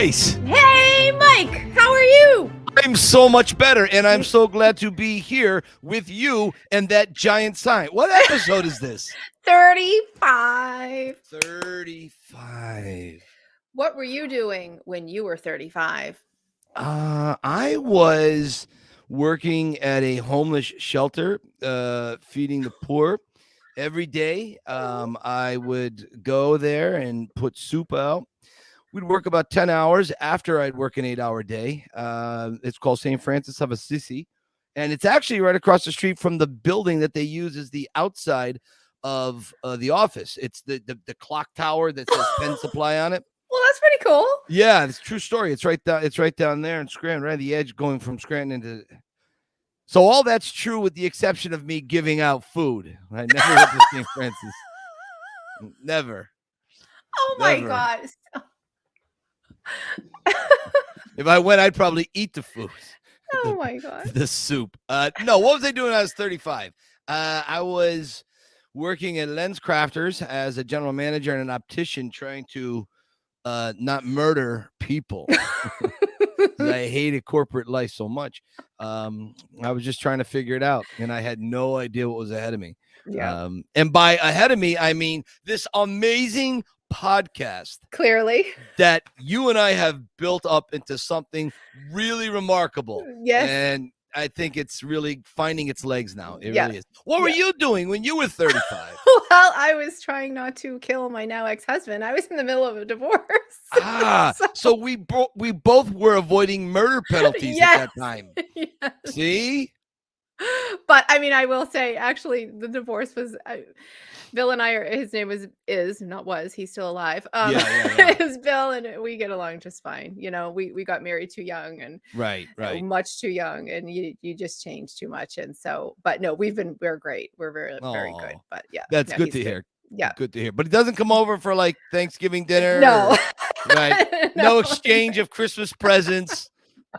Stace. Hey, Mike, how are you? I'm so much better, and I'm so glad to be here with you and that giant sign. What episode is this? 35. 35. What were you doing when you were 35? I was working at a homeless shelter, feeding the poor every day. I would go there and put soup out. We'd work about 10 hours after I'd work an 8-hour day. It's called St. Francis of Assisi. And it's actually right across the street from the building that they use as the outside of the office. It's the clock tower that says Penn Supply on it. Well, that's pretty cool. Yeah, it's a true story. It's right down there in Scranton, right at the edge going from Scranton into. So all that's true with the exception of me giving out food. I never went to St. Francis. Never. Oh my God. If I went, I'd probably eat the food. Oh my God. The soup. No, what was I doing when I was 35? I was working at Lens Crafters as a general manager and an optician trying to not murder people. I hated corporate life so much. I was just trying to figure it out, and I had no idea what was ahead of me. Yeah. And by ahead of me, I mean this amazing podcast Clearly. that you and I have built up into something really remarkable. Yes. And I think it's really finding its legs now. It Yeah. really is. What were you doing when you were 35? Well, I was trying not to kill my now ex-husband. I was in the middle of a divorce. So we both were avoiding murder penalties at that time. Yes. See? But I mean, I will say, actually, the divorce was Bill and I are. His name is not was. He's still alive. It was Bill, and we get along just fine. You know, we got married too young, and right, much too young, and you just changed too much, and so. But no, we're great. We're very good. But yeah, that's good to hear. Yeah, good to hear. But he doesn't come over for like Thanksgiving dinner. No, right? No exchange of Christmas presents.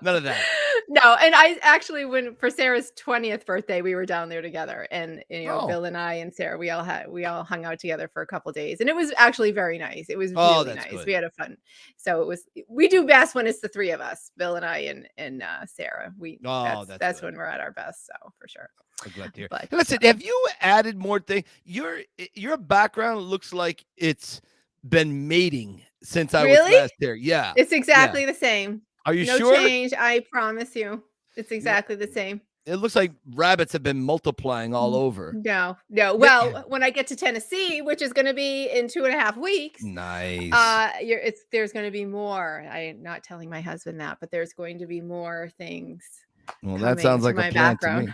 None of that. No, and I actually, for Sarah's 20th birthday, we were down there together, and Bill and I and Sarah, we all hung out together for a couple days, and it was actually very nice. It was really nice. Good. We had a fun. So we do best when it's the three of us, Bill and I and Sarah. That's when we're at our best. So for sure. I'm glad to hear. But, listen, have you added more things? Your background looks like it's been mating since I was last there. Yeah, it's exactly the same. Are you sure? No change, I promise you. It's exactly the same. It looks like rabbits have been multiplying all over. No. Well, when I get to Tennessee, which is going to be in 2.5 weeks. Nice. There's going to be more. I'm not telling my husband that, but there's going to be more things. Well, that sounds like a plan to me.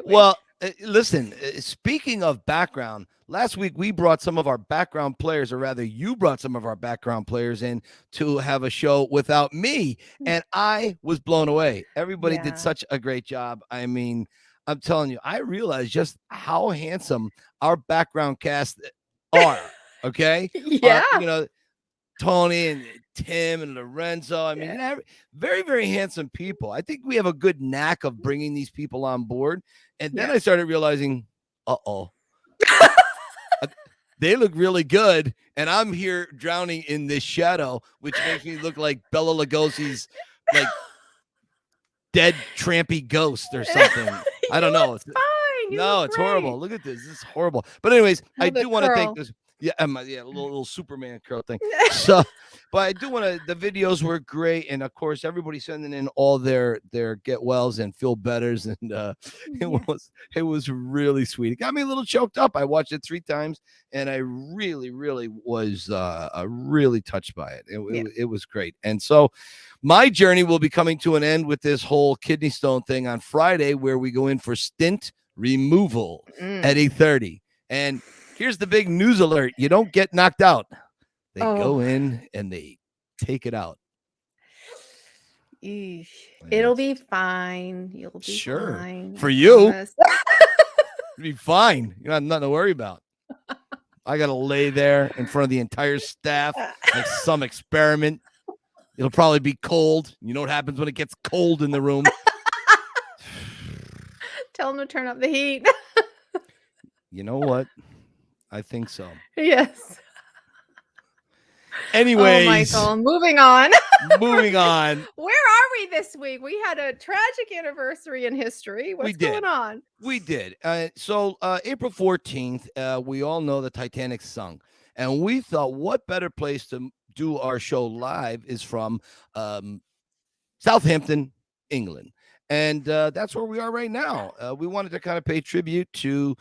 Well, listen, speaking of background, last week we brought some of our background players, or rather you brought some of our background players in to have a show without me, and I was blown away. Everybody did such a great job. I mean, I'm telling you, I realized just how handsome our background cast are, okay? Yeah. Tony and Tim and Lorenzo. I mean, very, very handsome people. I think we have a good knack of bringing these people on board. And then I started realizing, they look really good. And I'm here drowning in this shadow, which makes me look like Bela Lugosi's like dead trampy ghost or something. I don't know. It's fine. It's horrible. Look at this. This is horrible. But anyways, I do want to thank this. Yeah, little Superman curl thing. So, but I do want to. The videos were great, and of course, everybody sending in all their get wells and feel betters, and it was really sweet. It got me a little choked up. I watched it 3 times, and I really, really was really touched by it. It was great, and so my journey will be coming to an end with this whole kidney stone thing on Friday, where we go in for stent removal at 8:30, and here's the big news alert. You don't get knocked out. They go in and they take it out. It'll be fine. You'll be fine. For you, it'll be fine. You have nothing to worry about. I got to lay there in front of the entire staff like some experiment. It'll probably be cold. You know what happens when it gets cold in the room? Tell them to turn up the heat. You know what? I think so. Yes. Anyways, Michael, moving on. Moving on. Where are we this week? We had a tragic anniversary in history. What's going on? We did. So April 14th, we all know the Titanic sunk. And we thought, what better place to do our show live is from Southampton, England. And that's where we are right now. We wanted to kind of pay tribute to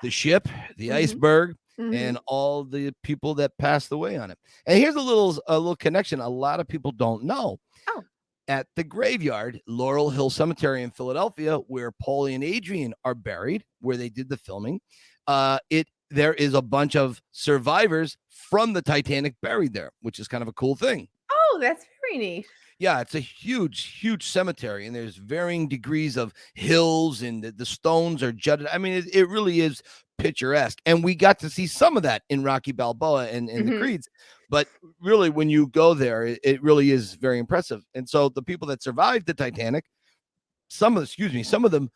the ship, the iceberg, and all the people that passed away on it. And here's a little connection a lot of people don't know. Oh. At the graveyard, Laurel Hill Cemetery in Philadelphia, where Paulie and Adrian are buried, where they did the filming, there is a bunch of survivors from the Titanic buried there, which is kind of a cool thing. Oh, that's very neat. Yeah, it's a huge cemetery, and there's varying degrees of hills, and the stones are jutted. I mean, it really is picturesque, and we got to see some of that in Rocky Balboa and the Creeds. But really, when you go there, it really is very impressive. And so the people that survived the Titanic, some of them,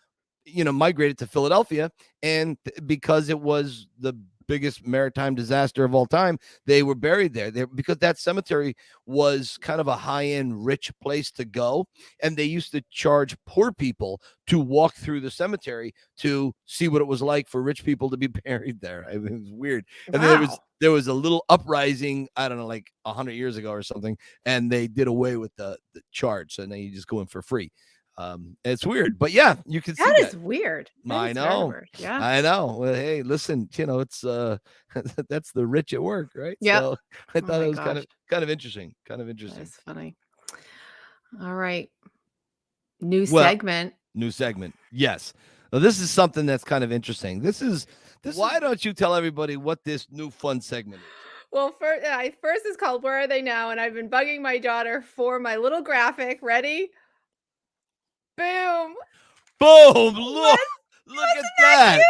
migrated to Philadelphia, and because it was the biggest maritime disaster of all time, they were buried there because that cemetery was kind of a high-end rich place to go, and they used to charge poor people to walk through the cemetery to see what it was like for rich people to be buried there. I mean, it was weird. And then there was a little uprising, I don't know, like 100 years ago or something, and they did away with the charge, so now you just go in for free. It's weird, but yeah, you can see that. That is weird. I know. Yeah, I know. Well, hey, listen, it's that's the rich at work, right? Yeah. So I thought it was kind of interesting. That's funny. All right. New segment. Yes. Now, this is something that's kind of interesting. Why don't you tell everybody what this new fun segment is? Well, first is called Where Are They Now? And I've been bugging my daughter for my little graphic. Ready? Boom. Look at that. Cute?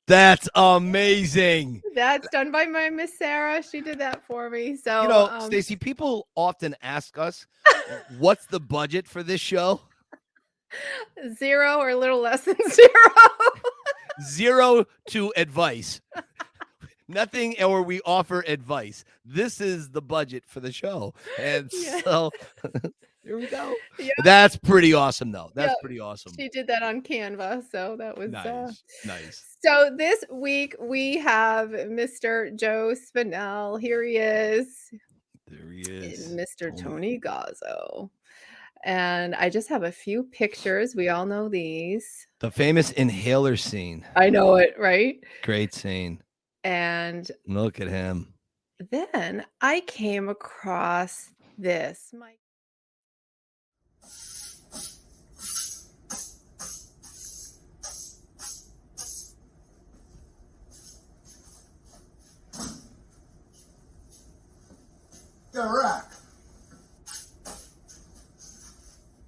That's amazing. That's done by my Miss Sarah. She did that for me. So, Stacy, people often ask us, what's the budget for this show? 0 or a little less than 0. 0 to advice. Nothing, or we offer advice. This is the budget for the show. And so here we go. Yeah. That's pretty awesome, though. That's pretty awesome. She did that on Canva, so that was nice. So this week we have Mr. Joe Spinell. Here he is. There he is. Mr. Tony Gazzo. And I just have a few pictures. We all know these. The famous inhaler scene. I know it, right? Great scene. And look at him. Then I came across this. Rock.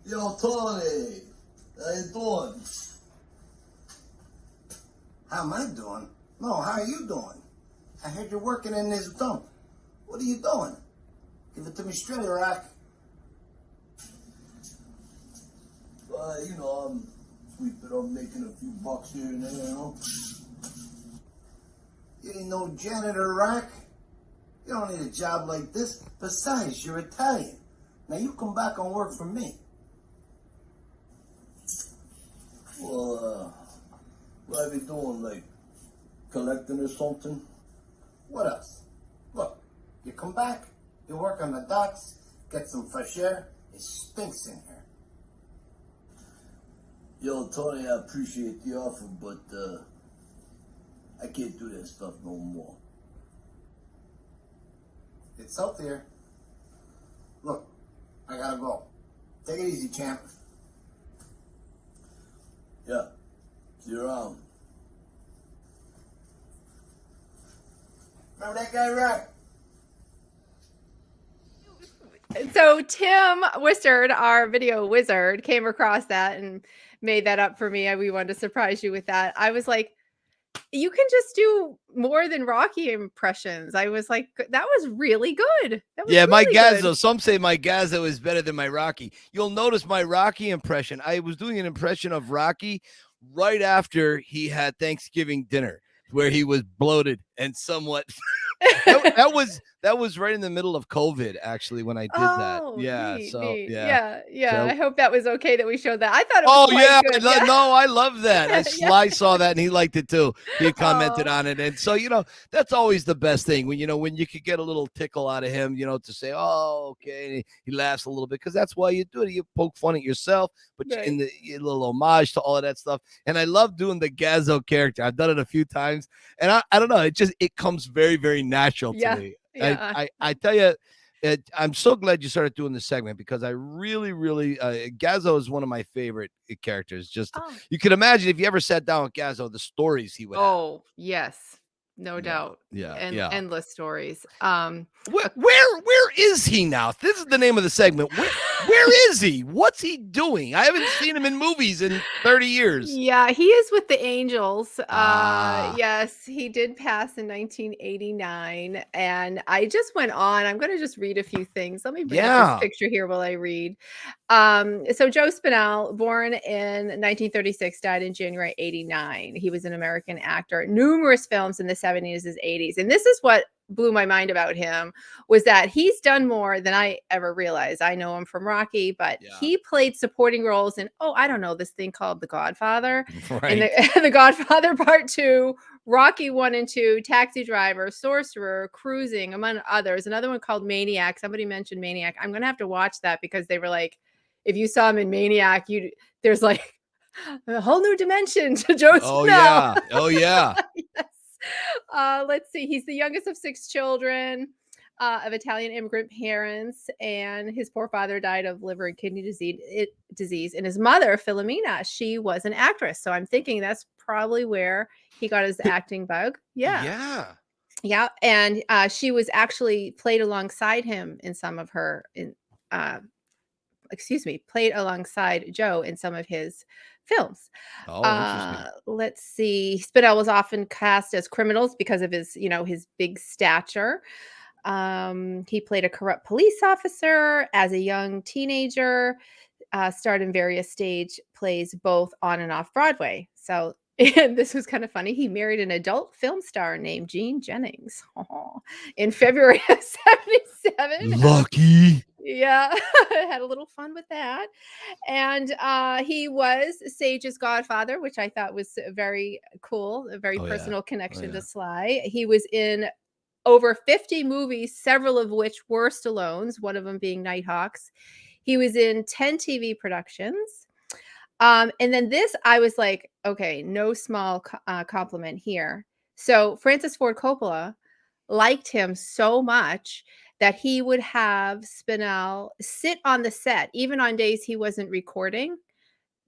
Yo, Tony. How you doing? How am I doing? No, how are you doing? I heard you're working in this dump. What are you doing? Give it to me straight, Rock. I'm sweeping up, making a few bucks here and there, You ain't no janitor, Rock. You don't need a job like this. Besides, you're Italian. Now you come back and work for me. Well, what have you doing, like collecting or something? What else? Look, you come back, you work on the docks, get some fresh air. It stinks in here. Yo, Tony, I appreciate the offer, but I can't do that stuff no more. It's out there. Look, I gotta go. Take it easy, champ. Yeah, see you around. Remember that guy, Rock? So Tim Wizard, our video wizard, came across that and made that up for me. We wanted to surprise you with that. I was like, you can just do more than Rocky impressions. I was like, that was really good. That was my really Gazzo. good. Some say my Gazzo is better than my Rocky. You'll notice my Rocky impression. I was doing an impression of Rocky right after he had Thanksgiving dinner, where he was bloated and somewhat. that was right in the middle of COVID, actually, when I did that. Yeah. Neat, So neat. yeah. Yeah. So, I hope that was okay that we showed that. I thought it was quite good. Yeah. No, I love that. Sly saw that and he liked it too. He commented Oh. on it, and so that's always the best thing when you could get a little tickle out of him, to say, "Oh, okay," and he laughs a little bit because that's why you do it. You poke fun at yourself, but Right. in the a little homage to all of that stuff. And I love doing the Gazzo character. I've done it a few times, and I don't know, it comes very, very natural to me. Yeah. I tell you. I'm so glad you started doing this segment because I really, really, Gazzo is one of my favorite characters. Just you can imagine if you ever sat down with Gazzo, the stories he would have. Oh, yes. No doubt. Yeah. Endless stories. Where is he now? This is the name of the segment. Where is he? What's he doing? I haven't seen him in movies in 30 years. Yeah, he is with the Angels. Yes, he did pass in 1989. And I just went on. I'm going to just read a few things. Let me bring up this picture here while I read. So Joe Spinell, born in 1936, died in January 89. He was an American actor, numerous films in the 70s and 80s. And this is what blew my mind about him, was that he's done more than I ever realized. I know him from Rocky, but he played supporting roles in, I don't know, this thing called The Godfather, and the Godfather Part 2, Rocky 1 and 2, Taxi Driver, Sorcerer, Cruising, among others. Another one called Maniac. Somebody mentioned Maniac. I'm going to have to watch that because they were like, if you saw him in Maniac, there's like a whole new dimension to Joe Spinell. Oh yeah. Yes. Let's see. He's the youngest of 6 children of Italian immigrant parents, and his poor father died of liver and kidney disease. And his mother, Philomena, she was an actress. So I'm thinking that's probably where he got his acting bug. Yeah. And she was actually played alongside him in some of her played alongside Joe in some of his films. Let's see. Spinell was often cast as criminals because of his, his big stature. He played a corrupt police officer as a young teenager, starred in various stage plays both on and off Broadway. So, and this was kind of funny. He married an adult film star named Jean Jennings in February of 1977. Lucky. Yeah, had a little fun with that. And he was Sage's godfather, which I thought was very cool, a very personal connection to Sly. He was in over 50 movies, several of which were Stallone's, one of them being Nighthawks. He was in 10 TV productions. And then this, I was like, okay, no small compliment here. So Francis Ford Coppola liked him so much that he would have Spinell sit on the set, even on days he wasn't recording,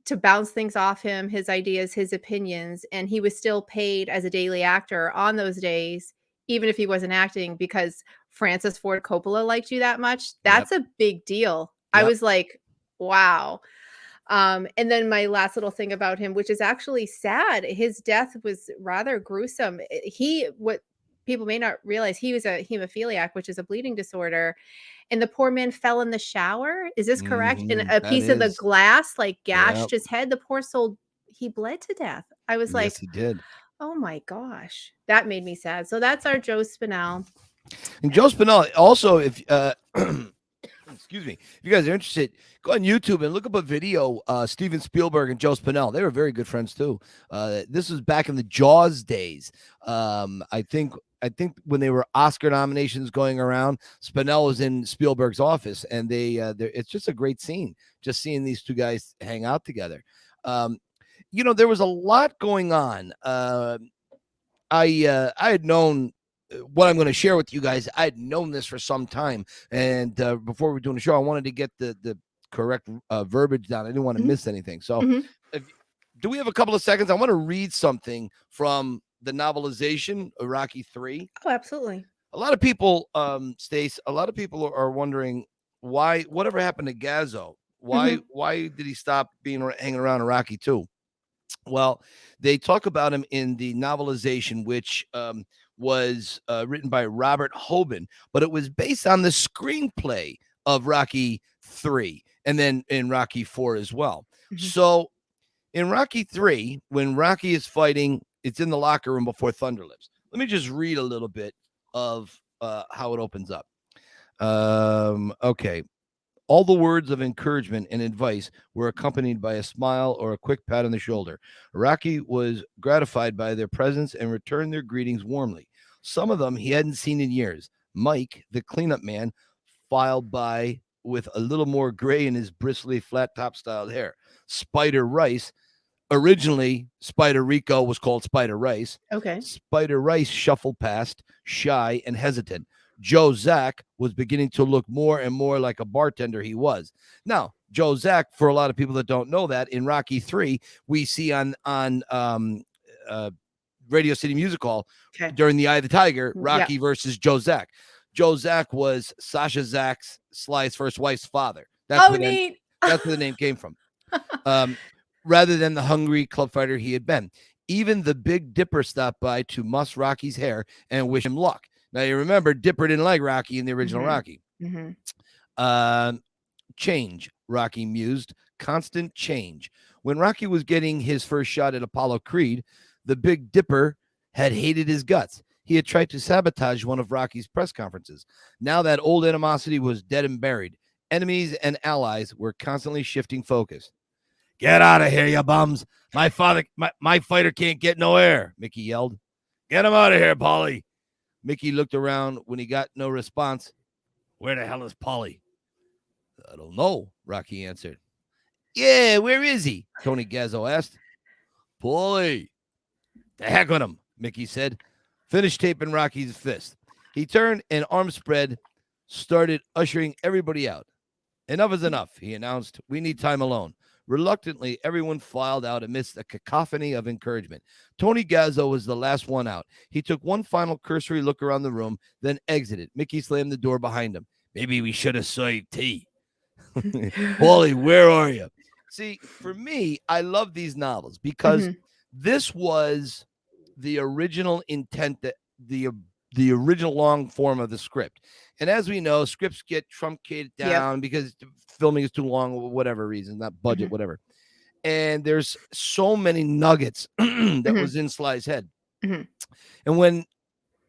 to bounce things off him, his ideas, his opinions. And he was still paid as a daily actor on those days, even if he wasn't acting, because Francis Ford Coppola liked you that much. That's a big deal. I was like, wow. And then my last little thing about him, which is actually sad, his death was rather gruesome. What people may not realize, he was a hemophiliac, which is a bleeding disorder. And the poor man fell in the shower. Is this correct? And a piece of the glass gashed his head. The poor soul, he bled to death. I was like, yes, he did. Oh my gosh, that made me sad. So that's our Joe Spinell. And Joe Spinell also, if excuse me, if you guys are interested, go on YouTube and look up a video. Steven Spielberg and Joe Spinell, they were very good friends too. This was back in the Jaws days. I think when they were Oscar nominations going around, Spinell was in Spielberg's office, and it's just a great scene, just seeing these two guys hang out together. There was a lot going on. I had known what I'm going to share with you guys. I had known this for some time, and before we were doing the show, I wanted to get the correct verbiage down. I didn't want to miss anything. So, do we have a couple of seconds? I want to read something from the novelization of Rocky 3. Oh, absolutely. A lot of people, Stace, a lot of people are wondering whatever happened to Gazzo? Why did he stop hanging around in Rocky 2? Well, they talk about him in the novelization, which was written by Robert Hoban, but it was based on the screenplay of Rocky 3 and then in Rocky 4 as well. So in Rocky 3, when Rocky is fighting, it's in the locker room before Thunder Lips. Let me just read a little bit of how it opens up. Okay. All the words of encouragement and advice were accompanied by a smile or a quick pat on the shoulder. Rocky was gratified by their presence and returned their greetings warmly. Some of them he hadn't seen in years. Mike, the cleanup man, filed by with a little more gray in his bristly, flat top styled hair. Spider Rice, originally Spider Rico was called Spider Rice. Okay. Spider Rice shuffled past, shy and hesitant. Joe Zack was beginning to look more and more like a bartender he was. Now, Joe Zack, for a lot of people that don't know that, in Rocky 3, we see on Radio City Music Hall during the Eye of the Tiger, Rocky versus Joe Zack. Joe Zack was Sasha Zack's, Sly's first wife's father. That's neat. That's where the name came from. Rather than the hungry club fighter he had been. Even the Big Dipper stopped by to muss Rocky's hair and wish him luck. Now, you remember Dipper didn't like Rocky in the original Rocky. Change, Rocky mused. Constant change. When Rocky was getting his first shot at Apollo Creed, the Big Dipper had hated his guts. He had tried to sabotage one of Rocky's press conferences. Now that old animosity was dead and buried. Enemies and allies were constantly shifting focus. Get out of here, you bums. My fighter can't get no air, Mickey yelled. Get him out of here, Paulie. Mickey looked around when he got no response. Where the hell is Paulie? I don't know, Rocky answered. Yeah, where is he? Tony Gazzo asked. Paulie. The heck with him, Mickey said. Finished taping Rocky's fist. He turned and arm spread, started ushering everybody out. Enough is enough, he announced. We need time alone. Reluctantly, everyone filed out amidst a cacophony of encouragement. Tony Gazzo was the last one out. He took one final cursory look around the room, then exited. Mickey slammed the door behind him. Maybe we should have served tea. Paulie, where are you? See, for me, I love these novels because this was the original intent, that the original long form of the script. And as we know, scripts get truncated down because filming is too long, or whatever reason, not budget, whatever. And there's so many nuggets that was in Sly's head. And when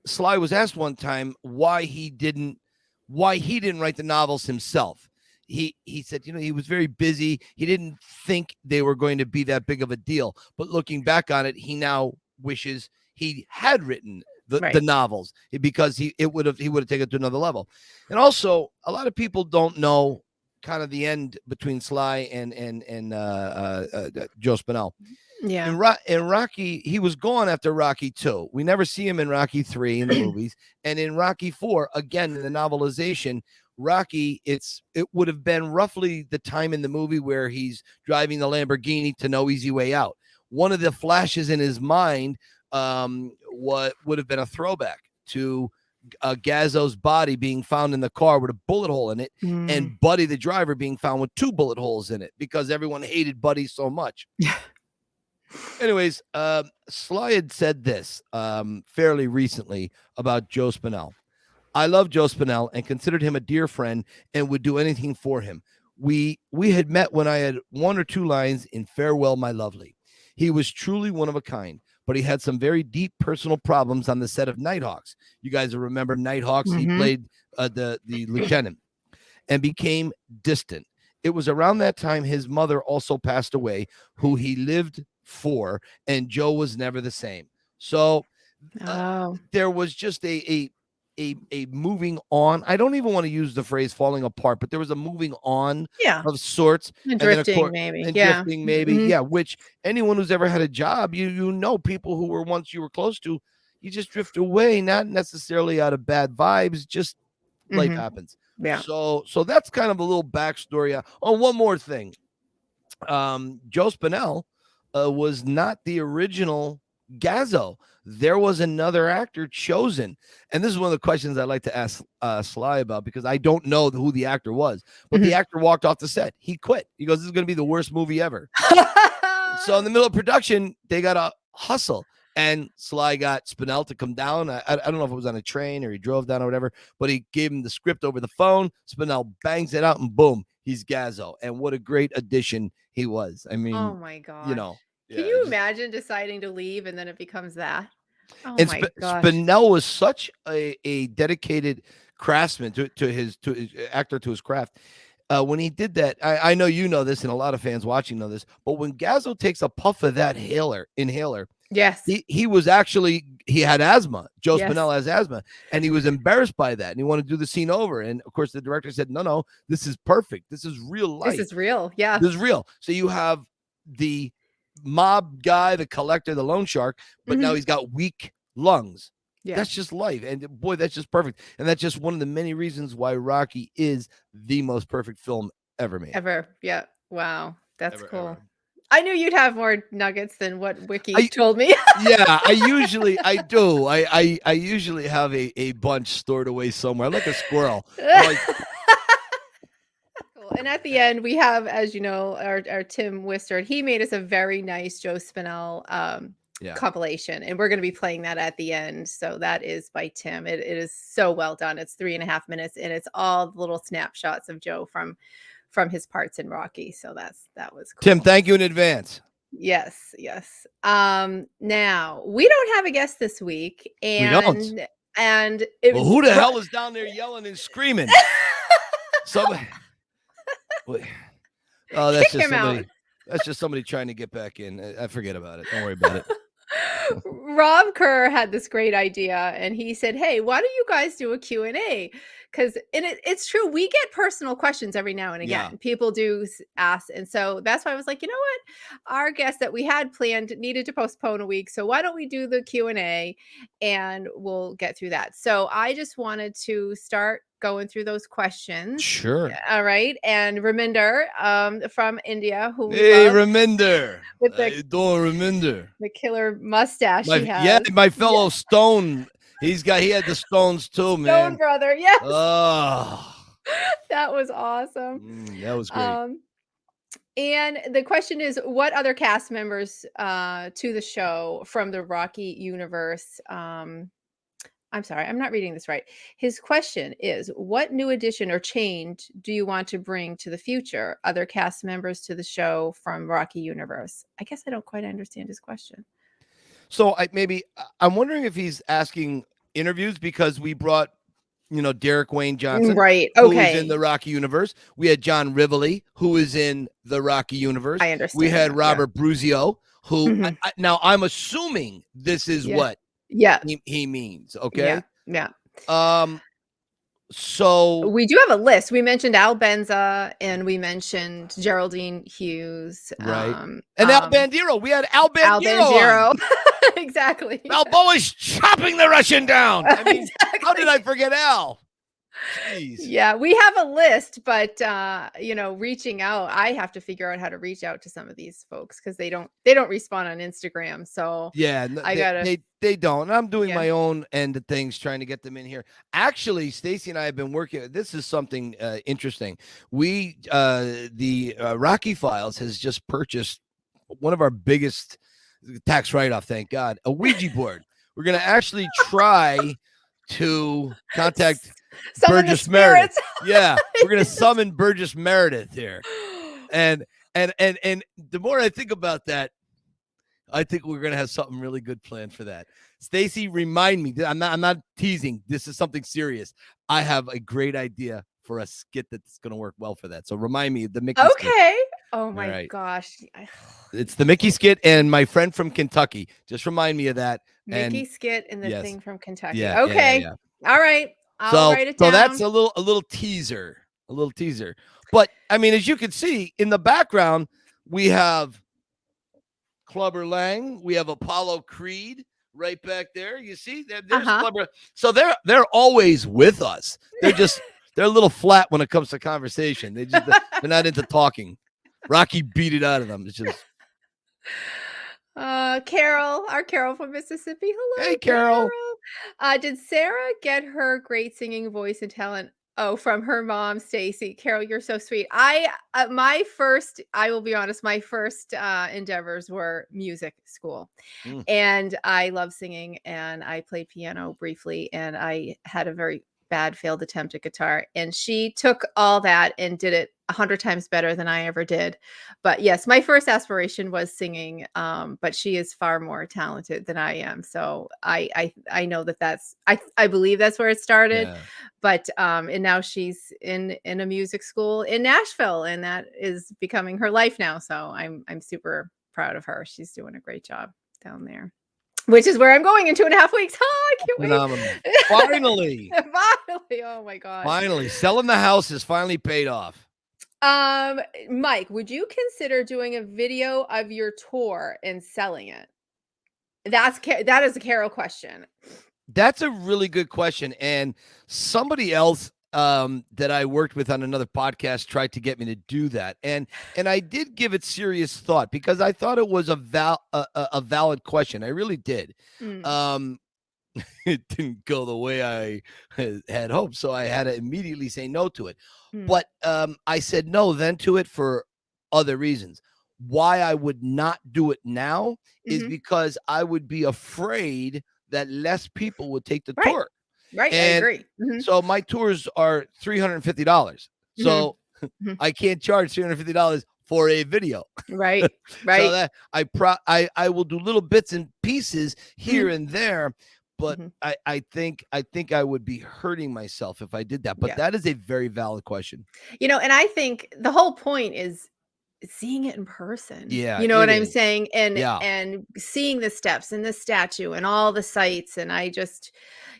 Sly was asked one time why he didn't write the novels himself, he said, he was very busy. He didn't think they were going to be that big of a deal. But looking back on it, he now wishes he had written the novels, because he would have taken it to another level. And also, a lot of people don't know kind of the end between Sly and Joe Spinell. Yeah. In Rocky, he was gone after Rocky 2. We never see him in Rocky 3 in the movies. And in Rocky 4, again, in the novelization, Rocky, it would have been roughly the time in the movie where he's driving the Lamborghini to No Easy Way Out. One of the flashes in his mind what would have been a throwback to Gazzo's body being found in the car with a bullet hole in it, and Buddy the driver being found with 2 bullet holes in it, because everyone hated Buddy so much. Anyways, Sly had said this fairly recently about Joe Spinell. I love Joe Spinell and considered him a dear friend and would do anything for him. We had met when I had 1 or 2 lines in Farewell, My Lovely. He was truly one of a kind, but he had some very deep personal problems on the set of Nighthawks. You guys will remember Nighthawks. He played the lieutenant and became distant. It was around that time his mother also passed away, who he lived for, and Joe was never the same. So there was just a moving on. I don't even want to use the phrase falling apart, but there was a moving on of sorts. And drifting, maybe. Drifting, maybe. Yeah, which anyone who's ever had a job, you know people who were once you were close to, you just drift away, not necessarily out of bad vibes, just life happens. Yeah. So that's kind of a little backstory. Oh, one more thing. Joe Spinell was not the original Gazzo. There was another actor chosen. And this is one of the questions I'd like to ask Sly about, because I don't know who the actor was. But the actor walked off the set. He quit. He goes, this is going to be the worst movie ever. So in the middle of production, they got to hustle. And Sly got Spinell to come down. I don't know if it was on a train or he drove down or whatever, but he gave him the script over the phone. Spinell bangs it out and boom, he's Gazzo. And what a great addition he was. I mean, oh my God. You know. Can you imagine deciding to leave and then it becomes that? Oh And my gosh. Spinell was such a dedicated craftsman to his actor, to his craft. When he did that, I know you know this, and a lot of fans watching know this, but when Gazzo takes a puff of that inhaler, yes, he was actually, he had asthma. Joe Yes. Spinell has asthma, and he was embarrassed by that, and he wanted to do the scene over. And of course, the director said, "No, this is perfect. This is real life. this is real. Yeah, This is real." So you have the mob guy, the collector, the loan shark, but now he's got weak lungs. yeah. That's just life. And boy, that's just perfect. And that's just one of the many reasons why Rocky is the most perfect film ever made. Ever. Yeah. Wow. That's cool. Ever. I knew you'd have more nuggets than what Wiki told me. Yeah, I do. I usually have a bunch stored away somewhere. I'm like a squirrel. Like, cool. And at the end, we have, as you know, our Tim Wistard. He made us a very nice Joe Spinell compilation, and we're going to be playing that at the end. So that is by Tim. It is so well done. It's 3.5 minutes, and it's all little snapshots of Joe from his parts in Rocky. So that was cool. Tim, thank you in advance. Yes. Now we don't have a guest this week, and we don't. And who the hell is down there yelling and screaming? Somebody. Oh, that's just somebody. Out. That's just somebody trying to get back in. I forget about it. Don't worry about it. Rob Kerr had this great idea, and he said, "Hey, why don't you guys do a Q&A?" Because it's true, we get personal questions every now and again. Yeah. People do ask, and so that's why I was like, you know what, our guest that we had planned needed to postpone a week, so why don't we do the Q&A, and we'll get through that. So I just wanted to start going through those questions. Sure. All right. And Raminder from India, who hey, Raminder. With How you doing, Raminder? The killer mustache he has. Yeah, my fellow Stone. He had the Stones too, man. Stone brother, yes. Oh. That was awesome. That was great. And the question is, what other cast members to the show from the Rocky universe? I'm sorry, I'm not reading this right. His question is, what new addition or change do you want to bring to the future? Other cast members to the show from Rocky universe? I guess I don't quite understand his question. So I'm wondering if he's asking interviews, because we brought, Derek Wayne Johnson, right? Okay, who is in the Rocky universe. We had John Rivoli, who is in the Rocky universe. I understand. We had Robert Bruzio, who now I'm assuming this is what he means. Okay. Yeah. So we do have a list. We mentioned Al Benza, and we mentioned Geraldine Hughes, right? And Al Bandero. We had Al Bandero. Exactly. Balboa's chopping the Russian down. I mean, how did I forget Al? Jeez. Yeah, we have a list, but reaching out, I have to figure out how to reach out to some of these folks, because they don't respond on Instagram. So yeah, they don't. And I'm doing my own end of things, trying to get them in here. Actually, Stacy and I have been working. This is something interesting. We the Rocky Files has just purchased one of our biggest tax write-off, thank God, a Ouija board. We're gonna actually try to contact Burgess Meredith. Yeah, we're gonna summon Burgess Meredith here, and the more I think about that, I think we're gonna have something really good planned for that. Stacy, remind me. I'm not teasing. This is something serious. I have a great idea for a skit that's gonna work well for that. So remind me of the Mickey. Okay. Skit. Oh my gosh. It's the Mickey skit and my friend from Kentucky. Just remind me of that. Mickey skit and the thing from Kentucky. Yeah, okay. Yeah. All right. I'll write it down. So that's a little teaser. But I mean, as you can see in the background, we have Clubber Lang, we have Apollo Creed right back there. You see, there's Clubber. So they're always with us. They're a little flat when it comes to conversation. They're not into talking. Rocky beat it out of them. It's just Carol, our Carol from Mississippi. Hello. Hey, Carol. Did Sarah get her great singing voice and talent? Oh, from her mom, Stacy. Carol, you're so sweet. I will be honest, my first endeavors were music school. And I love singing, and I played piano briefly, and I had a very bad failed attempt at guitar. And she took all that and did it 100 times better than I ever did. But yes, my first aspiration was singing. But she is far more talented than I am. So I know that's I believe that's where it started. Yeah. But and now she's in a music school in Nashville, and that is becoming her life now. So I'm super proud of her. She's doing a great job down there. Which is where I'm going in 2.5 weeks. Oh, I can't Phenomenal. wait. Finally. Finally. Oh my God. Finally. Selling the house is finally paid off. Mike, would you consider doing a video of your tour and selling it? That is a Carol question. That's a really good question. And somebody else that I worked with on another podcast tried to get me to do that. And I did give it serious thought because I thought it was a valid question. I really did. It didn't go the way I had hoped. So I had to immediately say no to it. But I said no then to it for other reasons. Why I would not do it now is because I would be afraid that less people would take the tour. Right. And I agree. so my tours are $350. So I can't charge $350 for a video. Right. So that I will do little bits and pieces here and there. But I think I would be hurting myself if I did that. But that is a very valid question. And I think the whole point is seeing it in person. Yeah. You know what I'm saying? And seeing the steps and the statue and all the sites. And I just,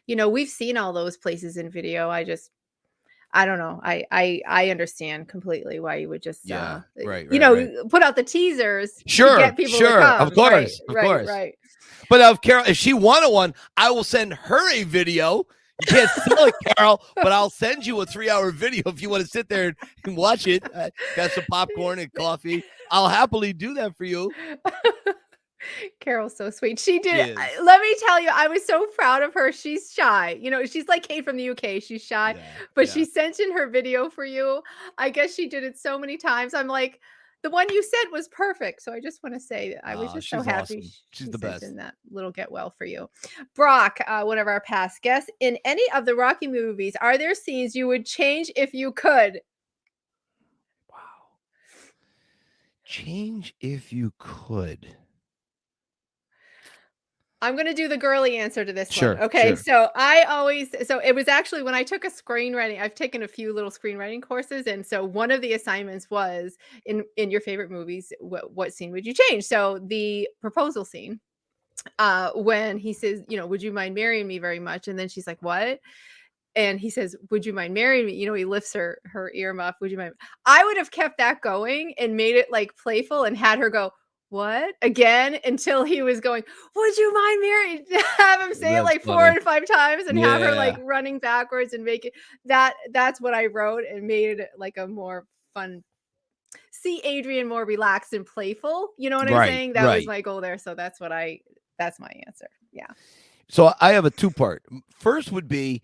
we've seen all those places in video. I don't know. I understand completely why you would just, put out the teasers to get people to come. Of course. Right. But if she wanted one, I will send her a video. You can't sell it, Carol, but I'll send you a 3-hour video if you want to sit there and watch it. Got some popcorn and coffee. I'll happily do that for you. Carol's so sweet. She did. Let me tell you, I was so proud of her. She's shy. She's like Kate from the UK. She's shy, but she sent in her video for you. I guess she did it so many times. I'm like, the one you said was perfect. So I just want to say that I was just so happy. Awesome. She's the best. In that little get well for you. Brock, one of our past guests, in any of the Rocky movies, are there scenes you would change if you could? Wow. Change if you could. I'm going to do the girly answer to this one. Okay. Sure. So it was actually when I took a screenwriting, I've taken a few little screenwriting courses. And so one of the assignments was in your favorite movies, what scene would you change? So the proposal scene, when he says, would you mind marrying me very much? And then she's like, what? And he says, would you mind marrying me? He lifts her earmuff. Would you mind? I would have kept that going and made it like playful and had her go, what again, until he was going, would you mind marrying? Have him say it like 4 or 5 times and have her like running backwards and make it that's what I wrote and made it like a more fun. See Adrian more relaxed and playful. You know what I'm saying? That was my goal there. So that's my answer. Yeah. So I have a 2-part. First would be,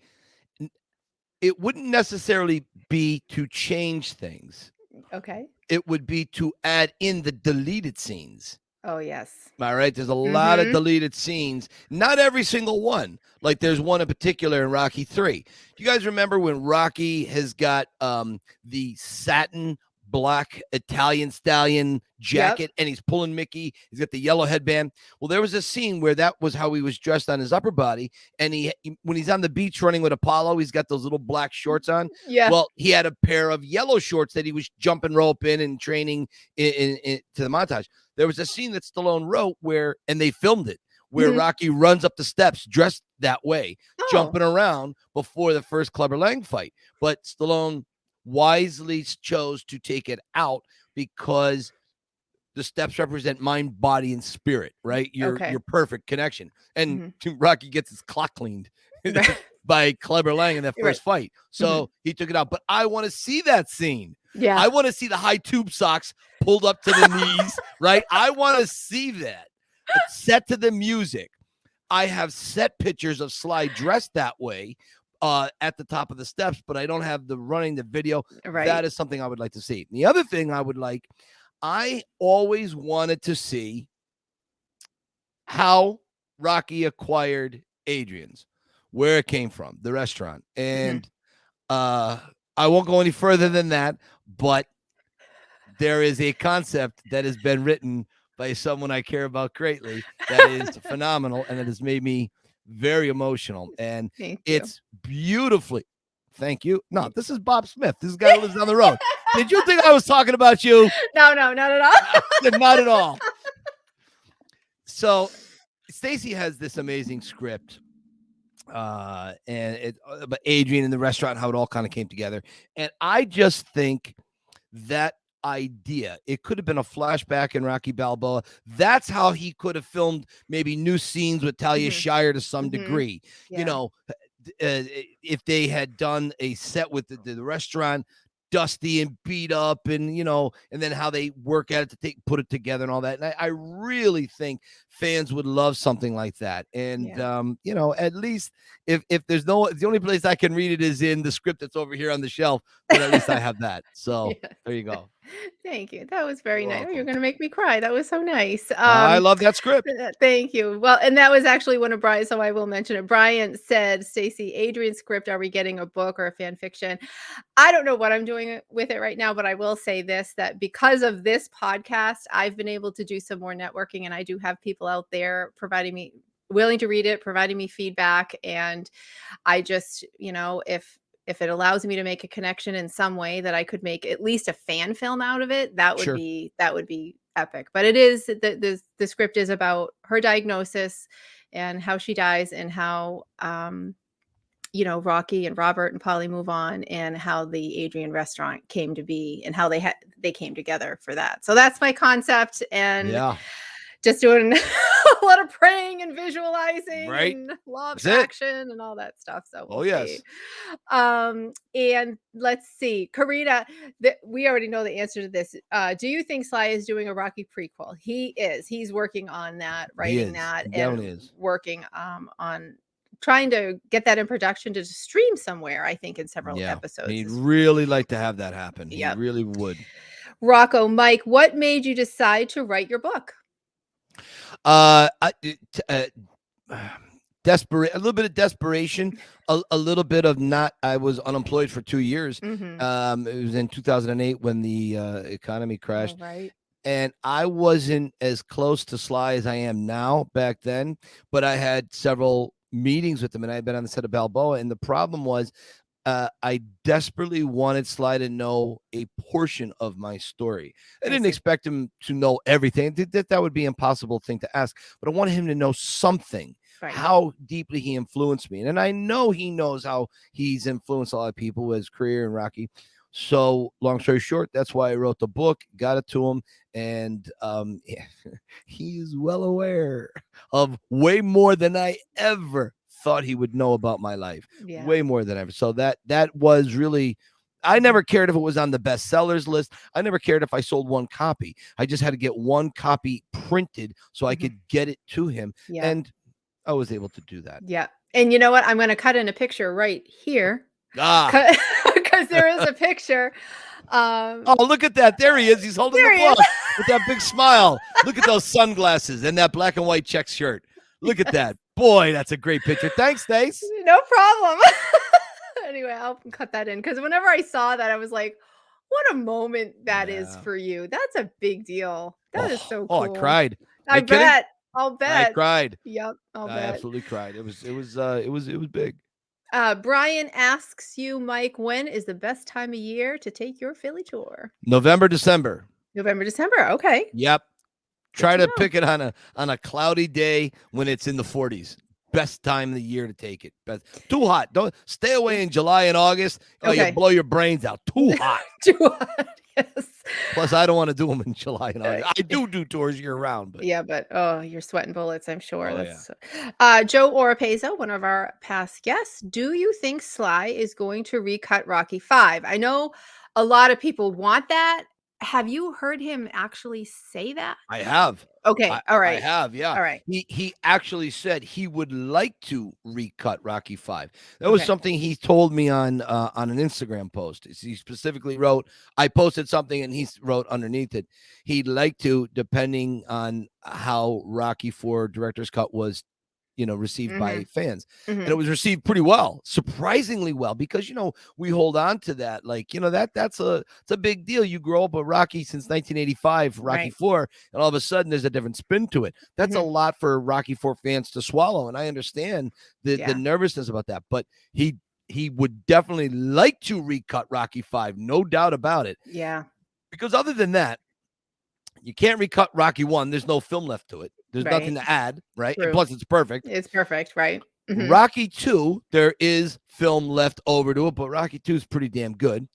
it wouldn't necessarily be to change things. Okay. It would be to add in the deleted scenes. Oh, yes. All right. There's a lot of deleted scenes. Not every single one. Like there's one in particular in Rocky 3. Do you guys remember when Rocky has got the satin black Italian stallion jacket and he's pulling Mickey? He's got the yellow headband. Well, there was a scene where that was how he was dressed on his upper body. And when he's on the beach running with Apollo, he's got those little black shorts on. Yeah. Well, he had a pair of yellow shorts that he was jumping rope in and training in to the montage. There was a scene that Stallone wrote and they filmed it, where Rocky runs up the steps dressed that way, jumping around before the first Clubber Lang fight. But Stallone wisely chose to take it out because the steps represent mind, body, and spirit, right? Your perfect connection. And Rocky gets his clock cleaned by Clubber Lang in that first fight. So he took it out. But I want to see that scene. Yeah. I want to see the high tube socks pulled up to the knees, right? I want to see that. It's set to the music. I have set pictures of Sly dressed that way at the top of the steps, but I don't have the video. Right. That is something I would like to see. The other thing I always wanted to see how Rocky acquired Adrian's, where it came from, the restaurant. And I won't go any further than that, but there is a concept that has been written by someone I care about greatly that is phenomenal, and it has made me very emotional. And it's beautifully. Thank you. No, this is Bob Smith. This guy lives down the road. Did you think I was talking about you? No, not at all. Not at all. So Stacy has this amazing script. And it about Adrian in the restaurant, how it all kind of came together. And I just think that idea, it could have been a flashback in Rocky Balboa. That's how he could have filmed maybe new scenes with Talia Shire to some degree. You know, if they had done a set with the restaurant dusty and beat up, and and then how they work at it to put it together and all that. And I really think fans would love something like that. And at least if there's the only place I can read it is in the script that's over here on the shelf, but at least I have that. So there you go. Thank you. That was very nice. You're going to make me cry. That was so nice. I love that script. Thank you. Well, and that was actually one of Brian's, so I will mention it. Brian said, Stacy, Adrian's script, are we getting a book or a fan fiction? I don't know what I'm doing with it right now, but I will say this, that because of this podcast, I've been able to do some more networking, and I do have people out there willing to read it, providing me feedback. And I just, if it allows me to make a connection in some way that I could make at least a fan film out of it, that would be epic. But it is the script is about her diagnosis and how she dies, and how Rocky and Robert and Polly move on, and how the Adrian restaurant came to be, and how they came together for that. So that's my concept, and just doing a lot of praying and visualizing, and law of action and all that stuff. So see. And let's see, Karina, we already know the answer to this. Do you think Sly is doing a Rocky prequel? He is. He's working on that, writing that, and working on trying to get that in production to stream somewhere, I think, in several episodes. He'd really like to have that happen. He really would. Rocco, Mike, what made you decide to write your book? Desperate, a little bit of desperation, a little bit of I was unemployed for 2 years. It was in 2008 when the economy crashed. And I wasn't as close to Sly as I am now back then, but I had several meetings with him, and I had been on the set of Balboa. And the problem was, I desperately wanted Sly to know a portion of my story. I didn't expect him to know everything. That would be an impossible thing to ask, but I wanted him to know something, how deeply he influenced me. And I know he knows how he's influenced a lot of people with his career in Rocky. So long story short, that's why I wrote the book, got it to him. And he's well aware of way more than I ever thought he would know about my life, way more than ever. So that was really, I never cared if it was on the bestsellers list. I never cared if I sold one copy. I just had to get one copy printed so I could get it to him. And I was able to do that. And you know what? I'm going to cut in a picture right here. Because there is a picture. Oh, look at that. There he is. He's holding the book with that big smile. Look at those sunglasses and that black and white check shirt. Look at that. Boy, that's a great picture. Thanks, Stace. No problem. Anyway, I'll cut that in, because whenever I saw that, I was like, what a moment that is for you. That's a big deal. That is so cool. Oh, I cried. I bet. I'll bet. I cried. Yep. I absolutely cried. It was big. Brian asks you, Mike, when is the best time of year to take your Philly tour? November, December. Okay. Yep. Try to pick it on a cloudy day when it's in the 40s. Best time of the year to take it. Too hot. Don't stay away in July and August. Oh, you blow your brains out. Too hot. Too hot. Yes. Plus, I don't want to do them in July and August. I do tours year round, but you're sweating bullets, I'm sure. Joe Oropeza, one of our past guests. Do you think Sly is going to recut Rocky 5? I know a lot of people want that. Have you heard him actually say that? I have. Okay. All right. I have. Yeah. All right. He actually said he would like to recut Rocky 5. That was something he told me on an Instagram post. He specifically wrote, I posted something and he wrote underneath it, he'd like to, depending on how Rocky 4 director's cut was, received by fans. And it was received pretty well, surprisingly well, because, we hold on to that. Like, it's a big deal. You grow up with Rocky since 1985, Rocky 4, and all of a sudden there's a different spin to it. That's a lot for Rocky 4 fans to swallow. And I understand the nervousness about that, but he would definitely like to recut Rocky 5, no doubt about it. Yeah. Because other than that, you can't recut Rocky 1. There's no film left to it. There's nothing to add, right? And plus, it's perfect. It's perfect, right? Rocky 2, there is film left over to it, but Rocky 2 is pretty damn good.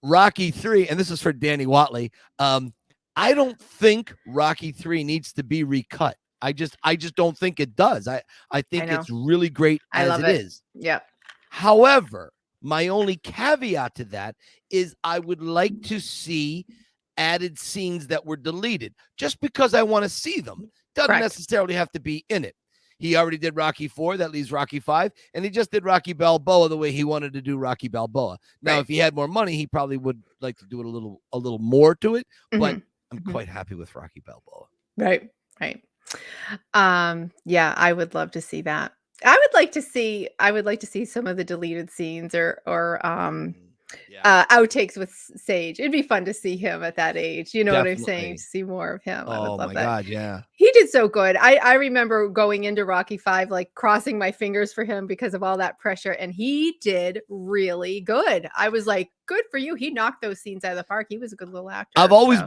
Rocky 3, and this is for Danny Watley, I don't think Rocky 3 needs to be recut. I just don't think it does. I think it's really great as it is. Yeah. However, my only caveat to that is I would like to see added scenes that were deleted just because I want to see them. Doesn't necessarily have to be in it. He already did Rocky 4. That leaves Rocky 5. And he just did Rocky Balboa the way he wanted to do Rocky Balboa. Now, if he had more money, he probably would like to do it a little more to it. But I'm quite happy with Rocky Balboa. Right. Yeah, I would love to see that. I would like to see some of the deleted scenes or outtakes with Sage. It'd be fun to see him at that age. You know what I'm saying? To see more of him. I would love that. God, yeah. He did so good. I remember going into Rocky 5, like crossing my fingers for him because of all that pressure. And he did really good. I was like, good for you. He knocked those scenes out of the park. He was a good little actor. I've always